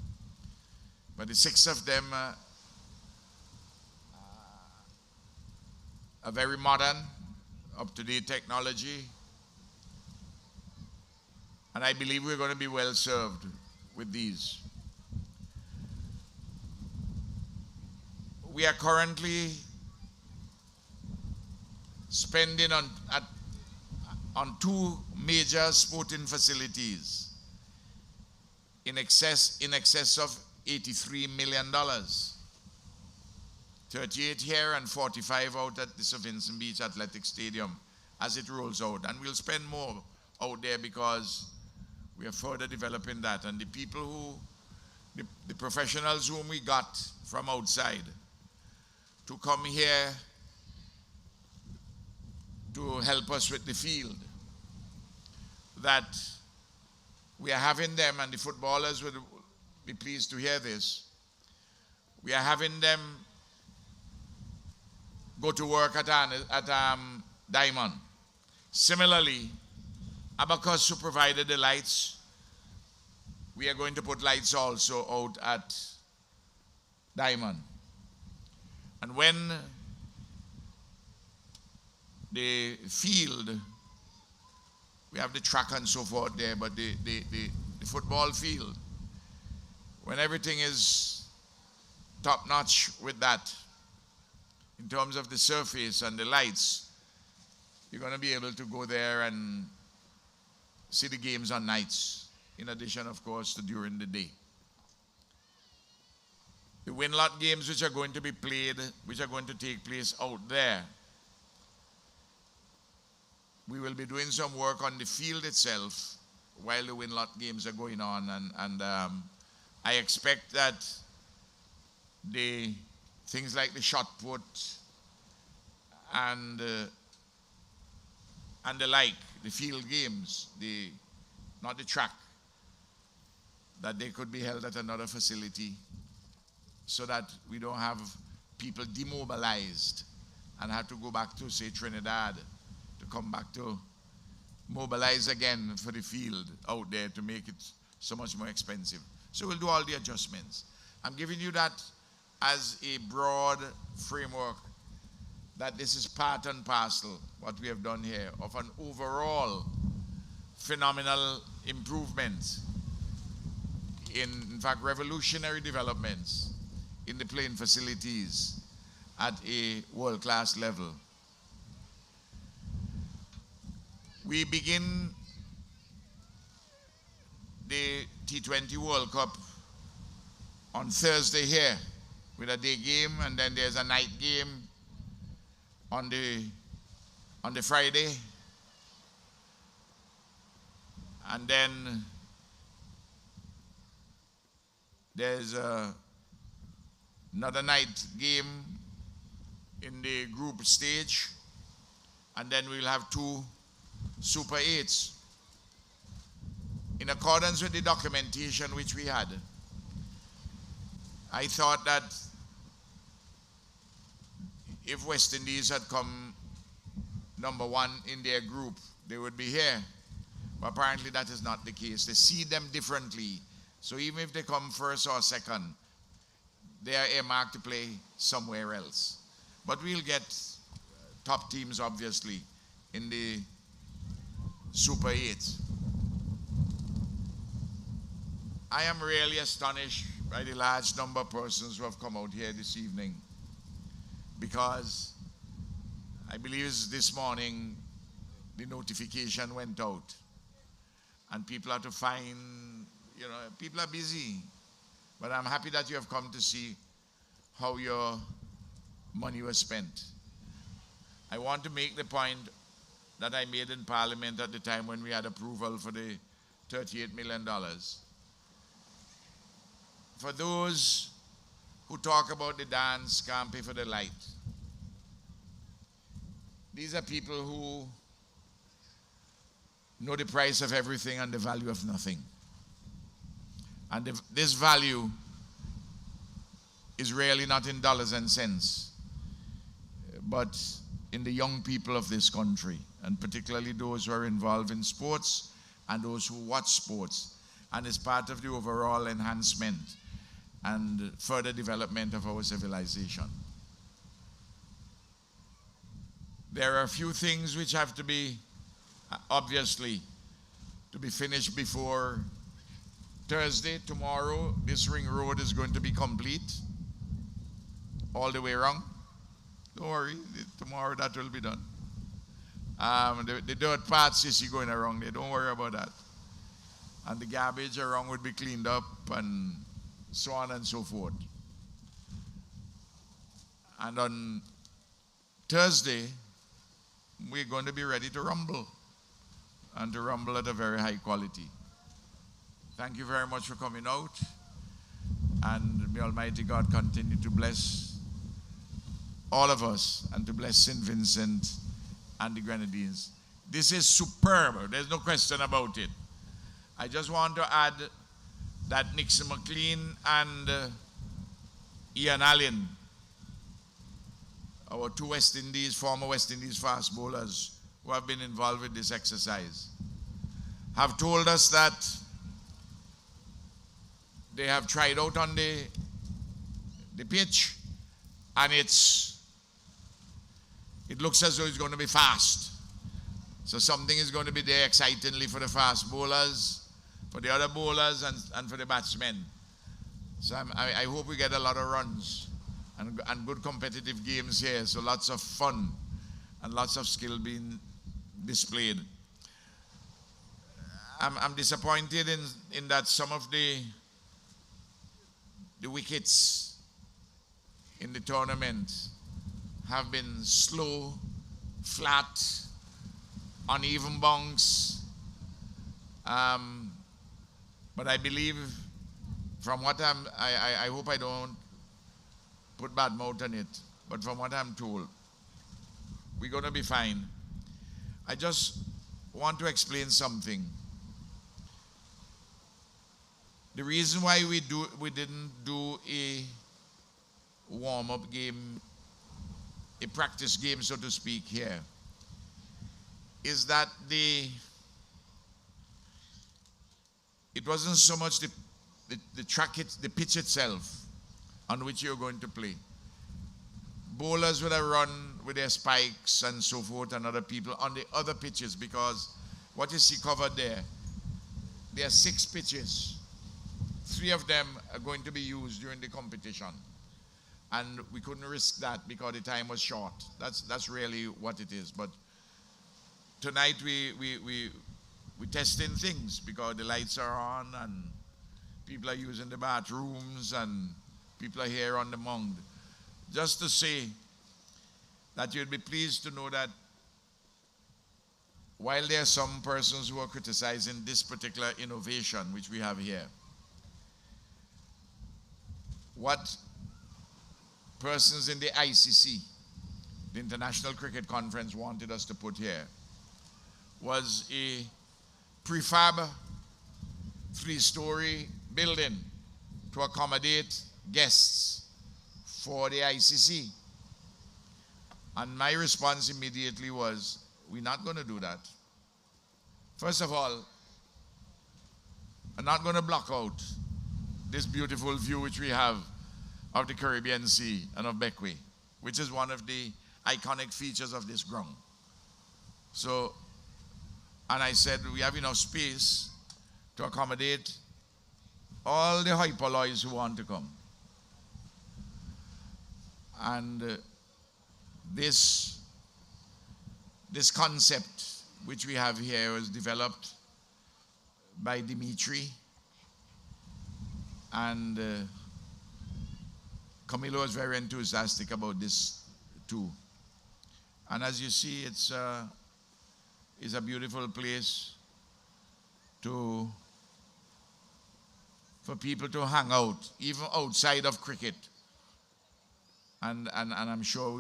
Speaker 5: But the 6 of them are very modern, up-to-date technology. And I believe we're going to be well served with these. We are currently spending on 2 major sporting facilities in excess of $83 million. 38 here and 45 out at the Sir Vincent Beach Athletic Stadium as it rolls out. And we'll spend more out there because we are further developing that. And the people the professionals whom we got from outside to come here to help us with the field, that we are having them, and the footballers would be pleased to hear this, we are having them go to work at Diamond. Similarly, Abacus, who provided the lights, we are going to put lights also out at Diamond. And when the field, we have the track and so forth there, but the football field, when everything is top notch with that, in terms of the surface and the lights, you're going to be able to go there and see the games on nights, in addition, of course, to during the day. The win-lot games which are going to be played, which are going to take place out there, we will be doing some work on the field itself while the win-lot games are going on, and I expect that the things like the shot put and the like, the field games, not the track, that they could be held at another facility so that we don't have people demobilized and have to go back to, say, Trinidad to come back to mobilize again for the field out there to make it so much more expensive. So we'll do all the adjustments. I'm giving you that as a broad framework, that this is part and parcel, what we have done here, of an overall phenomenal improvement, in fact, revolutionary developments in the playing facilities at a world-class level. We begin the T20 World Cup on Thursday here with a day game, and then there's a night game on the Friday, and then there's another night game in the group stage, and then we'll have 2 Super 8s. In accordance with the documentation which we had, I thought that if West Indies had come number 1 in their group, they would be here. But apparently that is not the case. They seed them differently. So even if they come first or second, they are earmarked to play somewhere else. But we'll get top teams, obviously, in the Super 8. I am really astonished by the large number of persons who have come out here this evening, because I believe this morning the notification went out and people have to find, people are busy. But I'm happy that you have come to see how your money was spent. I want to make the point that I made in Parliament at the time when we had approval for the $38 million. For those who talk about the dance can't pay for the light, these are people who know the price of everything and the value of nothing. And this value is really not in dollars and cents, but in the young people of this country, and particularly those who are involved in sports and those who watch sports, and is part of the overall enhancement and further development of our civilization. There are a few things which have to be, obviously, to be finished before Thursday. Tomorrow, this ring road is going to be complete all the way around. Don't worry, tomorrow that will be done. The dirt paths you see going around there, don't worry about that. And the garbage around would be cleaned up and so on and so forth. And on Thursday, we're going to be ready to rumble. and to rumble at a very high quality. Thank you very much for coming out, and may Almighty God continue to bless all of us and to bless St. Vincent and the Grenadines. This is superb. There's no question about it. I just want to add that Nixon McLean and Ian Allen, our two former West Indies fast bowlers who have been involved with this exercise, have told us that they have tried out on the pitch, and it looks as though it's going to be fast. So something is going to be there excitingly for the fast bowlers, for the other bowlers, and for the batsmen. So I hope we get a lot of runs and good competitive games here. So lots of fun and lots of skill being displayed. I'm disappointed in that some of the wickets in the tournament have been slow, flat, uneven bunks. But I believe, from what I hope I don't put bad mouth on it, but from what I'm told, we're going to be fine. I just want to explain something. The reason why we didn't do a warm-up game, a practice game, so to speak, here, is that it wasn't so much the pitch itself on which you're going to play. Bowlers would have run with their spikes and so forth, and other people on the other pitches, because what you see covered there are 6 pitches. 3 of them are going to be used during the competition, and we couldn't risk that because the time was short. That's really what it is. But tonight we're testing things because the lights are on and people are using the bathrooms and people are here on the mound. Just to say that you'd be pleased to know that while there are some persons who are criticizing this particular innovation which we have here, what persons in the ICC, the International Cricket Conference, wanted us to put here was a prefab 3-story building to accommodate guests for the ICC. And my response immediately was, we're not going to do that. First of all, I'm not going to block out this beautiful view which we have of the Caribbean Sea and of Bequia, which is one of the iconic features of this ground. So, and I said we have enough space to accommodate all the hoi pollois who want to come. And this concept which we have here was developed by Dimitri, and Camilo was very enthusiastic about this too. And as you see, it's a beautiful place for people to hang out, even outside of cricket. And I'm sure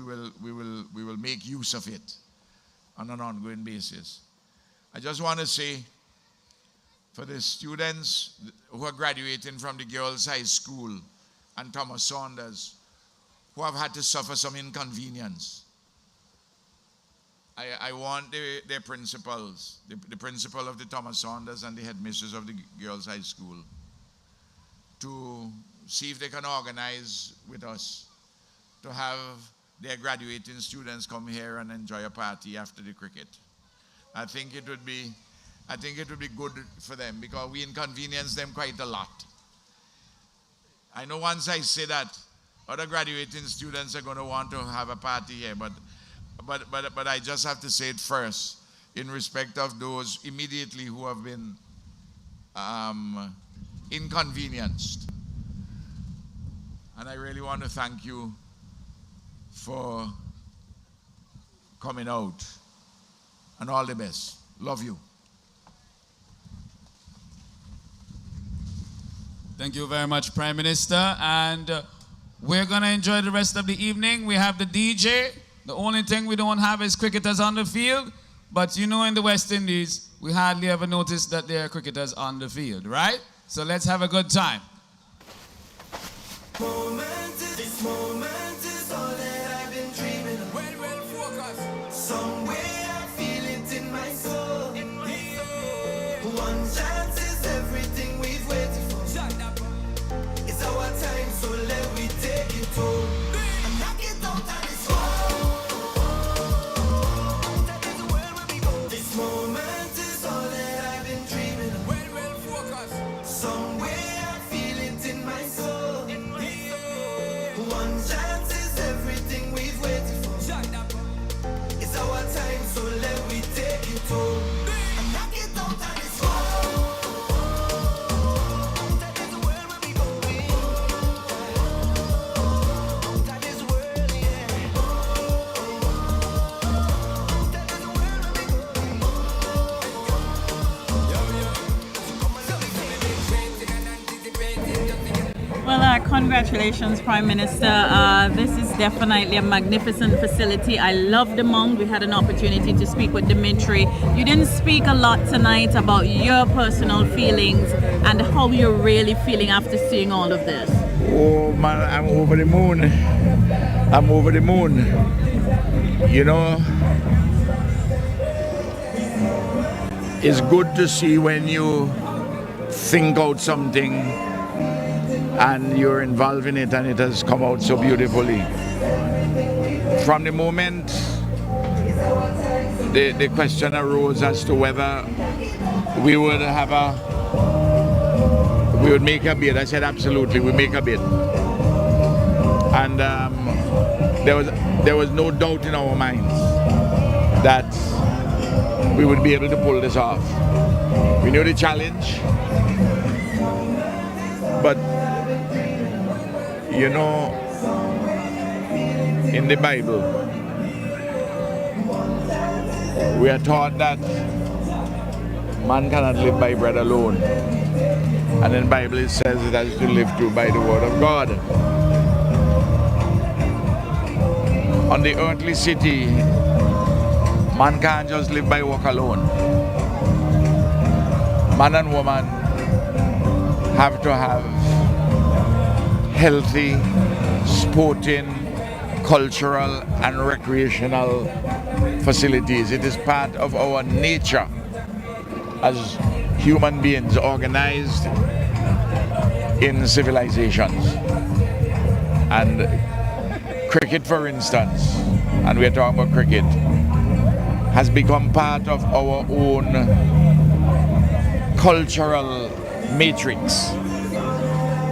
Speaker 5: we will make use of it on an ongoing basis. I just want to say, for the students who are graduating from the Girls' High School and Thomas Saunders, who have had to suffer some inconvenience, I want their principals, the principal of the Thomas Saunders and the headmistress of the Girls' High School, to see if they can organize with us to have their graduating students come here and enjoy a party after the cricket. I think it would be good for them because we inconvenience them quite a lot. I know once I say that, other graduating students are going to want to have a party here, but I just have to say it first in respect of those immediately who have been inconvenienced. And I really want to thank you for coming out, and all the best. Love you.
Speaker 4: Thank you very much, Prime Minister. And we're going to enjoy the rest of the evening. We have the DJ. The only thing we don't have is cricketers on the field. But you know, in the West Indies, we hardly ever notice that there are cricketers on the field, right? So let's have a good time.
Speaker 6: This moment is all that I've been dreaming of. Well, focus. Somewhere I feel it in my soul. One chance is everything we've waited for. It's our time, so let me take it home. And knock it out and it's this moment is all that I've been dreaming of. Well, focus. Somewhere I feel it in my soul. One chance is everything we've waited for. It's our time, so let me take it home. And knock it out and it's
Speaker 1: Well, congratulations, Prime Minister. This is definitely a magnificent facility. I love the Mound. We had an opportunity to speak with Dimitri. You didn't speak a lot tonight about your personal feelings and how you're really feeling after seeing all of this.
Speaker 7: Oh man, I'm over the moon. I'm over the moon. You know, it's good to see when you think out something and you're involved in it and it has come out so beautifully. From the moment the question arose as to whether we would make a bid, I said absolutely, we make a bid. And there was no doubt in our minds that we would be able to pull this off. We knew the challenge, but you know, in the Bible, we are taught that man cannot live by bread alone. And in the Bible it says it has to live through by the word of God. On the earthly city, man can't just live by walk alone. Man and woman have to have healthy, sporting, cultural and recreational facilities. It is part of our nature as human beings organized in civilizations. And cricket, for instance, and we are talking about cricket, has become part of our own cultural matrix.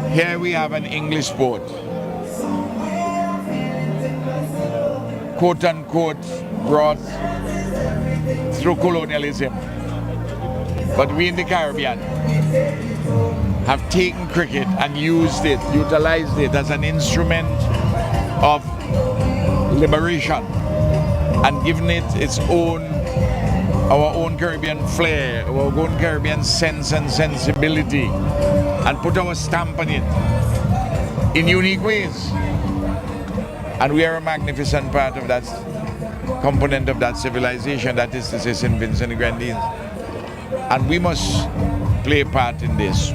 Speaker 7: Here we have an English sport, quote unquote, brought through colonialism. But we in the Caribbean have taken cricket and used it, utilized it as an instrument of liberation and given it its own, our own Caribbean flair, our own Caribbean sense and sensibility, and put our stamp on it in unique ways. And we are a magnificent part of that component of that civilization, that is to say St. Vincent and Grenadines. And we must play a part in this.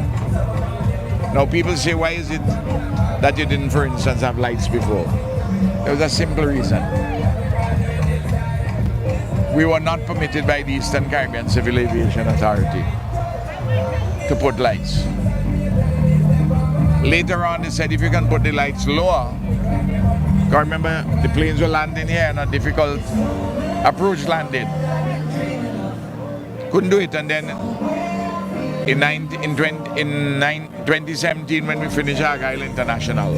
Speaker 7: Now people say, why is it that you didn't, for instance, have lights before? There was a simple reason. We were not permitted by the Eastern Caribbean Civil Aviation Authority to put lights. Later on they said if you can put the lights lower, because remember the planes were landing here on a difficult approach landing. Couldn't do it, and then in 2017 when we finished Argyle International,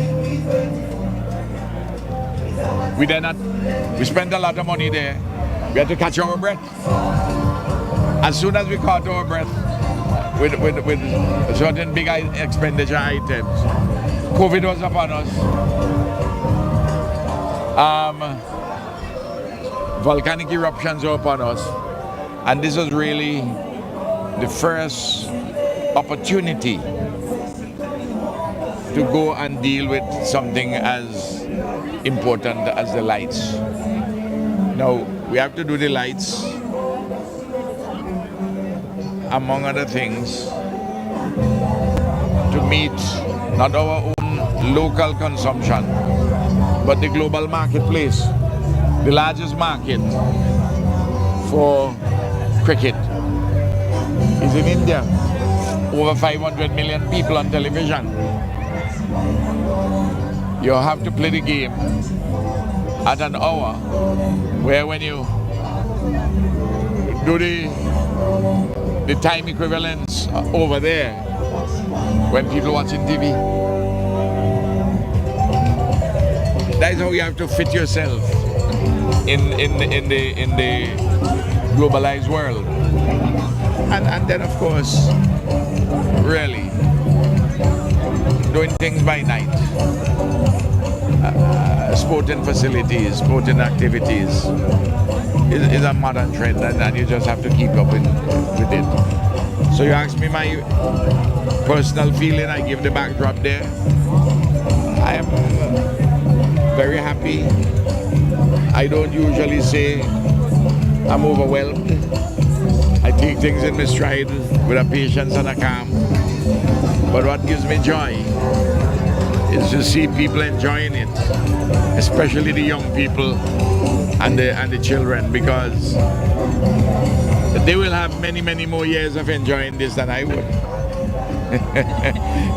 Speaker 7: we spent a lot of money there. We had to catch our breath. As soon as we caught our breath with certain big expenditure items, COVID was upon us. Volcanic eruptions were upon us. And this was really the first opportunity to go and deal with something as important as the lights. Now, we have to do the lights, among other things, to meet not our own local consumption, but the global marketplace. The largest market for cricket is in India. Over 500 million people on television. You have to play the game at an hour where when you do the time equivalence over there, when people watching TV, that is how you have to fit yourself in the globalized world. And then of course, really doing things by night, sporting facilities, sporting activities is a modern trend, and you just have to keep up with it. So you ask me my personal feeling, I give the backdrop there. I am very happy. I don't usually say I'm overwhelmed. I take things in my stride with a patience and a calm. But what gives me joy is to see people enjoying it, especially the young people and the children, because they will have many, many more years of enjoying this than I would.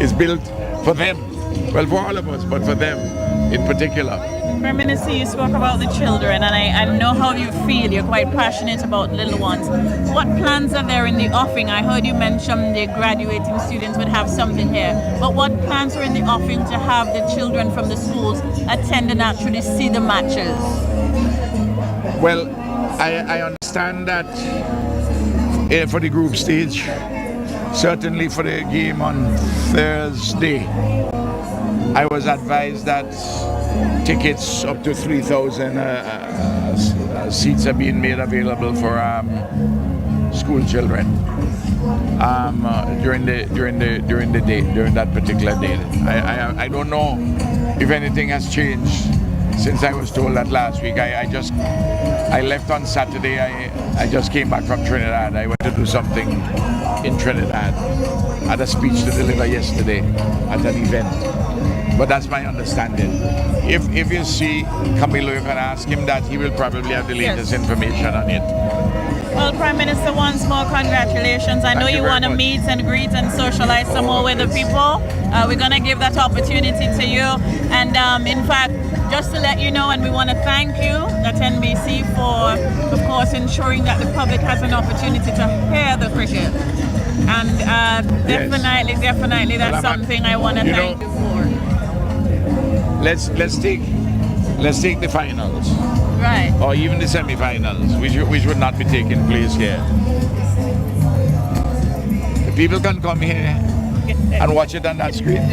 Speaker 7: It's built for them, well, for all of us, but for them in particular.
Speaker 1: Prime Minister, you spoke about the children, and I know how you feel. You're quite passionate about little ones. What plans are there in the offing? I heard you mention the graduating students would have something here, but what plans are in the offing to have the children from the schools attend and actually see the matches?
Speaker 7: Well, I understand that for the group stage, certainly for the game on Thursday, I was advised that tickets up to 3,000 seats are being made available for school children during the day, during that particular day. I don't know if anything has changed since I was told that last week. I left on Saturday. I just came back from Trinidad. I went to do something in Trinidad. I had a speech to deliver yesterday at an event. But that's my understanding. If you see Camilo, you can ask him that. He will probably have the latest information on it.
Speaker 1: Well, Prime Minister, once more, congratulations. I know you want to meet and greet and socialize some more with the people. We're going to give that opportunity to you. And in fact, just to let you know, and we want to thank you at NBC for, of course, ensuring that the public has an opportunity to hear the cricket. And definitely, that's something I want to thank you for.
Speaker 7: Let's take the finals,
Speaker 1: right,
Speaker 7: or even the semi-finals, which would not be taking place here. The people can come here and watch it on that screen.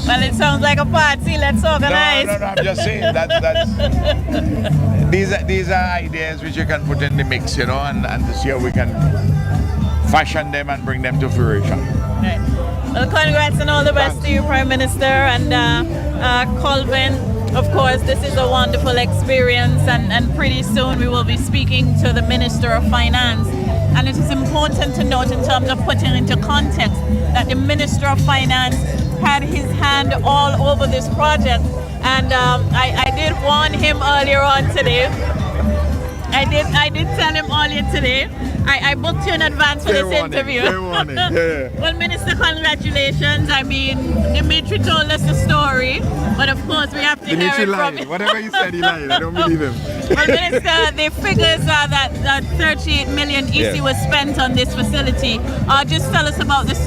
Speaker 1: Well, it sounds like a party. Let's organize.
Speaker 7: No, I'm just saying these are ideas which you can put in the mix, you know, and to see how we can fashion them and bring them to fruition.
Speaker 1: Right. Well, congrats and all the best to you, Prime Minister, and Colvin. Of course, this is a wonderful experience, and pretty soon we will be speaking to the Minister of Finance. And it is important to note, in terms of putting into context, that the Minister of Finance had his hand all over this project. And I did warn him earlier on today. I did tell him earlier today. I booked you in advance for this interview.
Speaker 7: Fair warning. Yeah.
Speaker 1: Well, Minister, congratulations. I mean, Dimitri told us the story, but of course we have to hear it from him.
Speaker 8: Whatever he said, he lied. I don't believe him.
Speaker 1: Well, Minister, the figures are that 38 million EC was spent on this facility. Just tell us about this,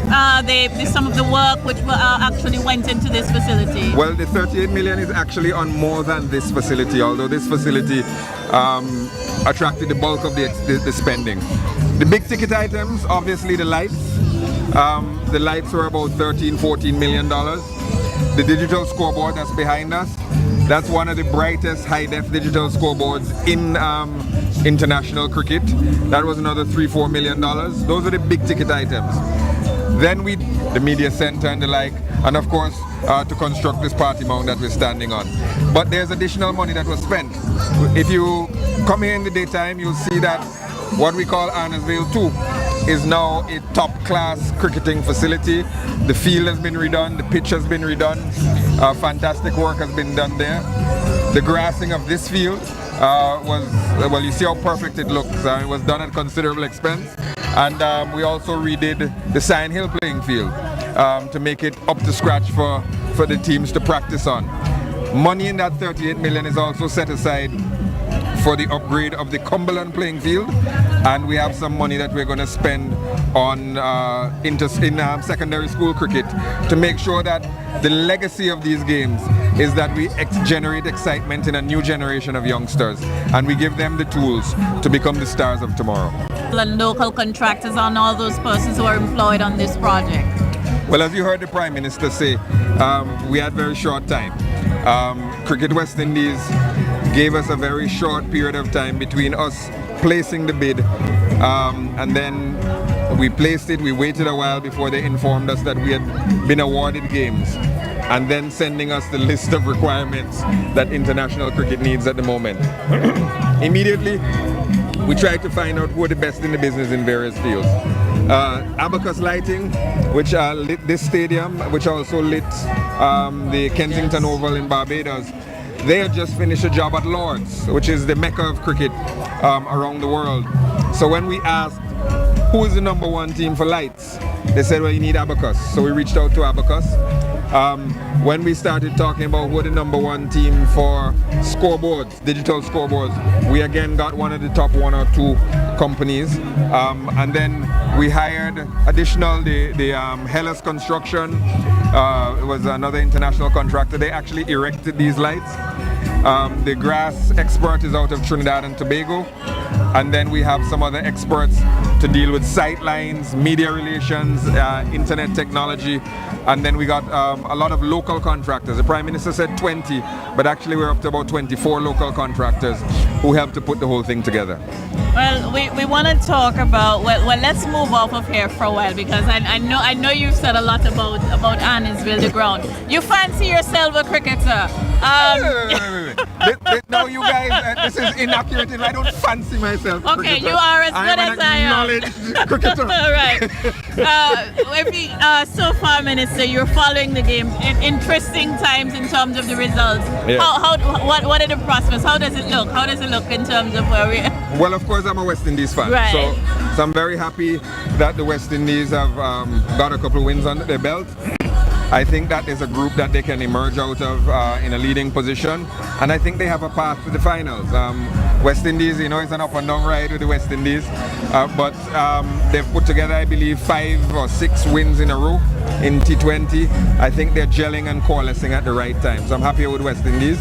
Speaker 1: some of the work which actually went into this facility.
Speaker 8: Well, the 38 million is actually on more than this facility, although this facility attracted the bulk of the spending. The big ticket items, obviously the lights. The lights were about $13-14 million. The digital scoreboard that's behind us, that's one of the brightest high-def digital scoreboards in international cricket. That was another $3-4 million. Those are the big ticket items. Then the media center and the like, and of course to construct this party mound that we're standing on. But there's additional money that was spent. If you come here in the daytime, you'll see that what we call Arnos Vale 2 is now a top-class cricketing facility. The field has been redone, the pitch has been redone, fantastic work has been done there. The grassing of this field well, you see how perfect it looks. It was done at considerable expense. And we also redid the Sand Hill playing field to make it up to scratch for the teams to practice on. Money in that 38 million is also set aside for the upgrade of the Cumberland playing field, and we have some money that we're going to spend on secondary school cricket to make sure that the legacy of these games is that we generate excitement in a new generation of youngsters, and we give them the tools to become the stars of tomorrow.
Speaker 1: And local contractors and all those persons who are employed on this project.
Speaker 8: Well, as you heard the Prime Minister say, we had very short time. Cricket West Indies gave us a very short period of time between us placing the bid and then we placed it, we waited a while before they informed us that we had been awarded games, and then sending us the list of requirements that international cricket needs at the moment. Immediately, we tried to find out who are the best in the business in various fields. Abacus Lighting, which lit this stadium, which also lit the Kensington Oval in Barbados, they had just finished a job at Lord's, which is the mecca of cricket around the world. So when we asked who is the #1 team for lights, they said, well, you need Abacus. So we reached out to Abacus. When we started talking about who the #1 team for scoreboards, digital scoreboards, we again got one of the top 1 or 2 companies. And then we hired additional, the Hellas Construction, it was another international contractor. They actually erected these lights. The grass expert is out of Trinidad and Tobago. And then we have some other experts to deal with sight lines, media relations, internet technology. And then we got a lot of local contractors. The Prime Minister said 20, but actually we're up to about 24 local contractors who helped to put the whole thing together.
Speaker 1: Well, we want to talk about, well, let's move off of here for a while, because I know you've said a lot about Arnos Vale, the ground. You fancy yourself a cricketer?
Speaker 8: Wait. No, you guys, this is inaccurate. I don't fancy myself a
Speaker 1: Okay,
Speaker 8: cricketer.
Speaker 1: you are as good as I am.
Speaker 8: I'm an acknowledged cricketer.
Speaker 1: All right. So far, Minister, you're following the game in interesting times in terms of the results.
Speaker 8: Yeah.
Speaker 1: What are the prospects? How does it look? How does it look in terms of where we are?
Speaker 8: Well, of course, I'm a West Indies fan.
Speaker 1: Right.
Speaker 8: So I'm very happy that the West Indies have got a couple of wins under their belt. I think that there's a group that they can emerge out of in a leading position, and I think they have a path to the finals. West Indies, it's an up and down ride with the West Indies, but they've put together, I believe, 5 or 6 wins in a row in T20. I think they're gelling and coalescing at the right time, so I'm happy with West Indies.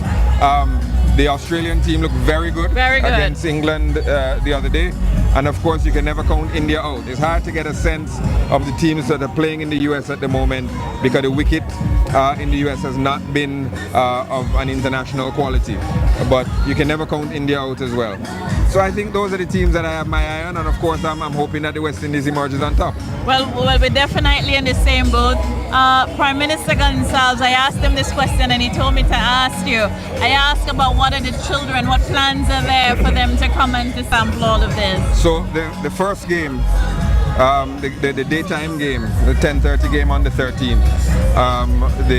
Speaker 8: The Australian team looked very good against England the other day. And of course, you can never count India out. It's hard to get a sense of the teams that are playing in the US at the moment because the wicket in the US has not been of an international quality. But you can never count India out as well. So I think those are the teams that I have my eye on, and of course I'm hoping that the West Indies emerges on top.
Speaker 1: Well, we're definitely in the same boat. Prime Minister Gonsalves, I asked him this question and he told me to ask you. I asked about what are the children, what plans are there for them to come and to sample all of this?
Speaker 8: So the first game, the daytime game, the 10:30 game on the 13th,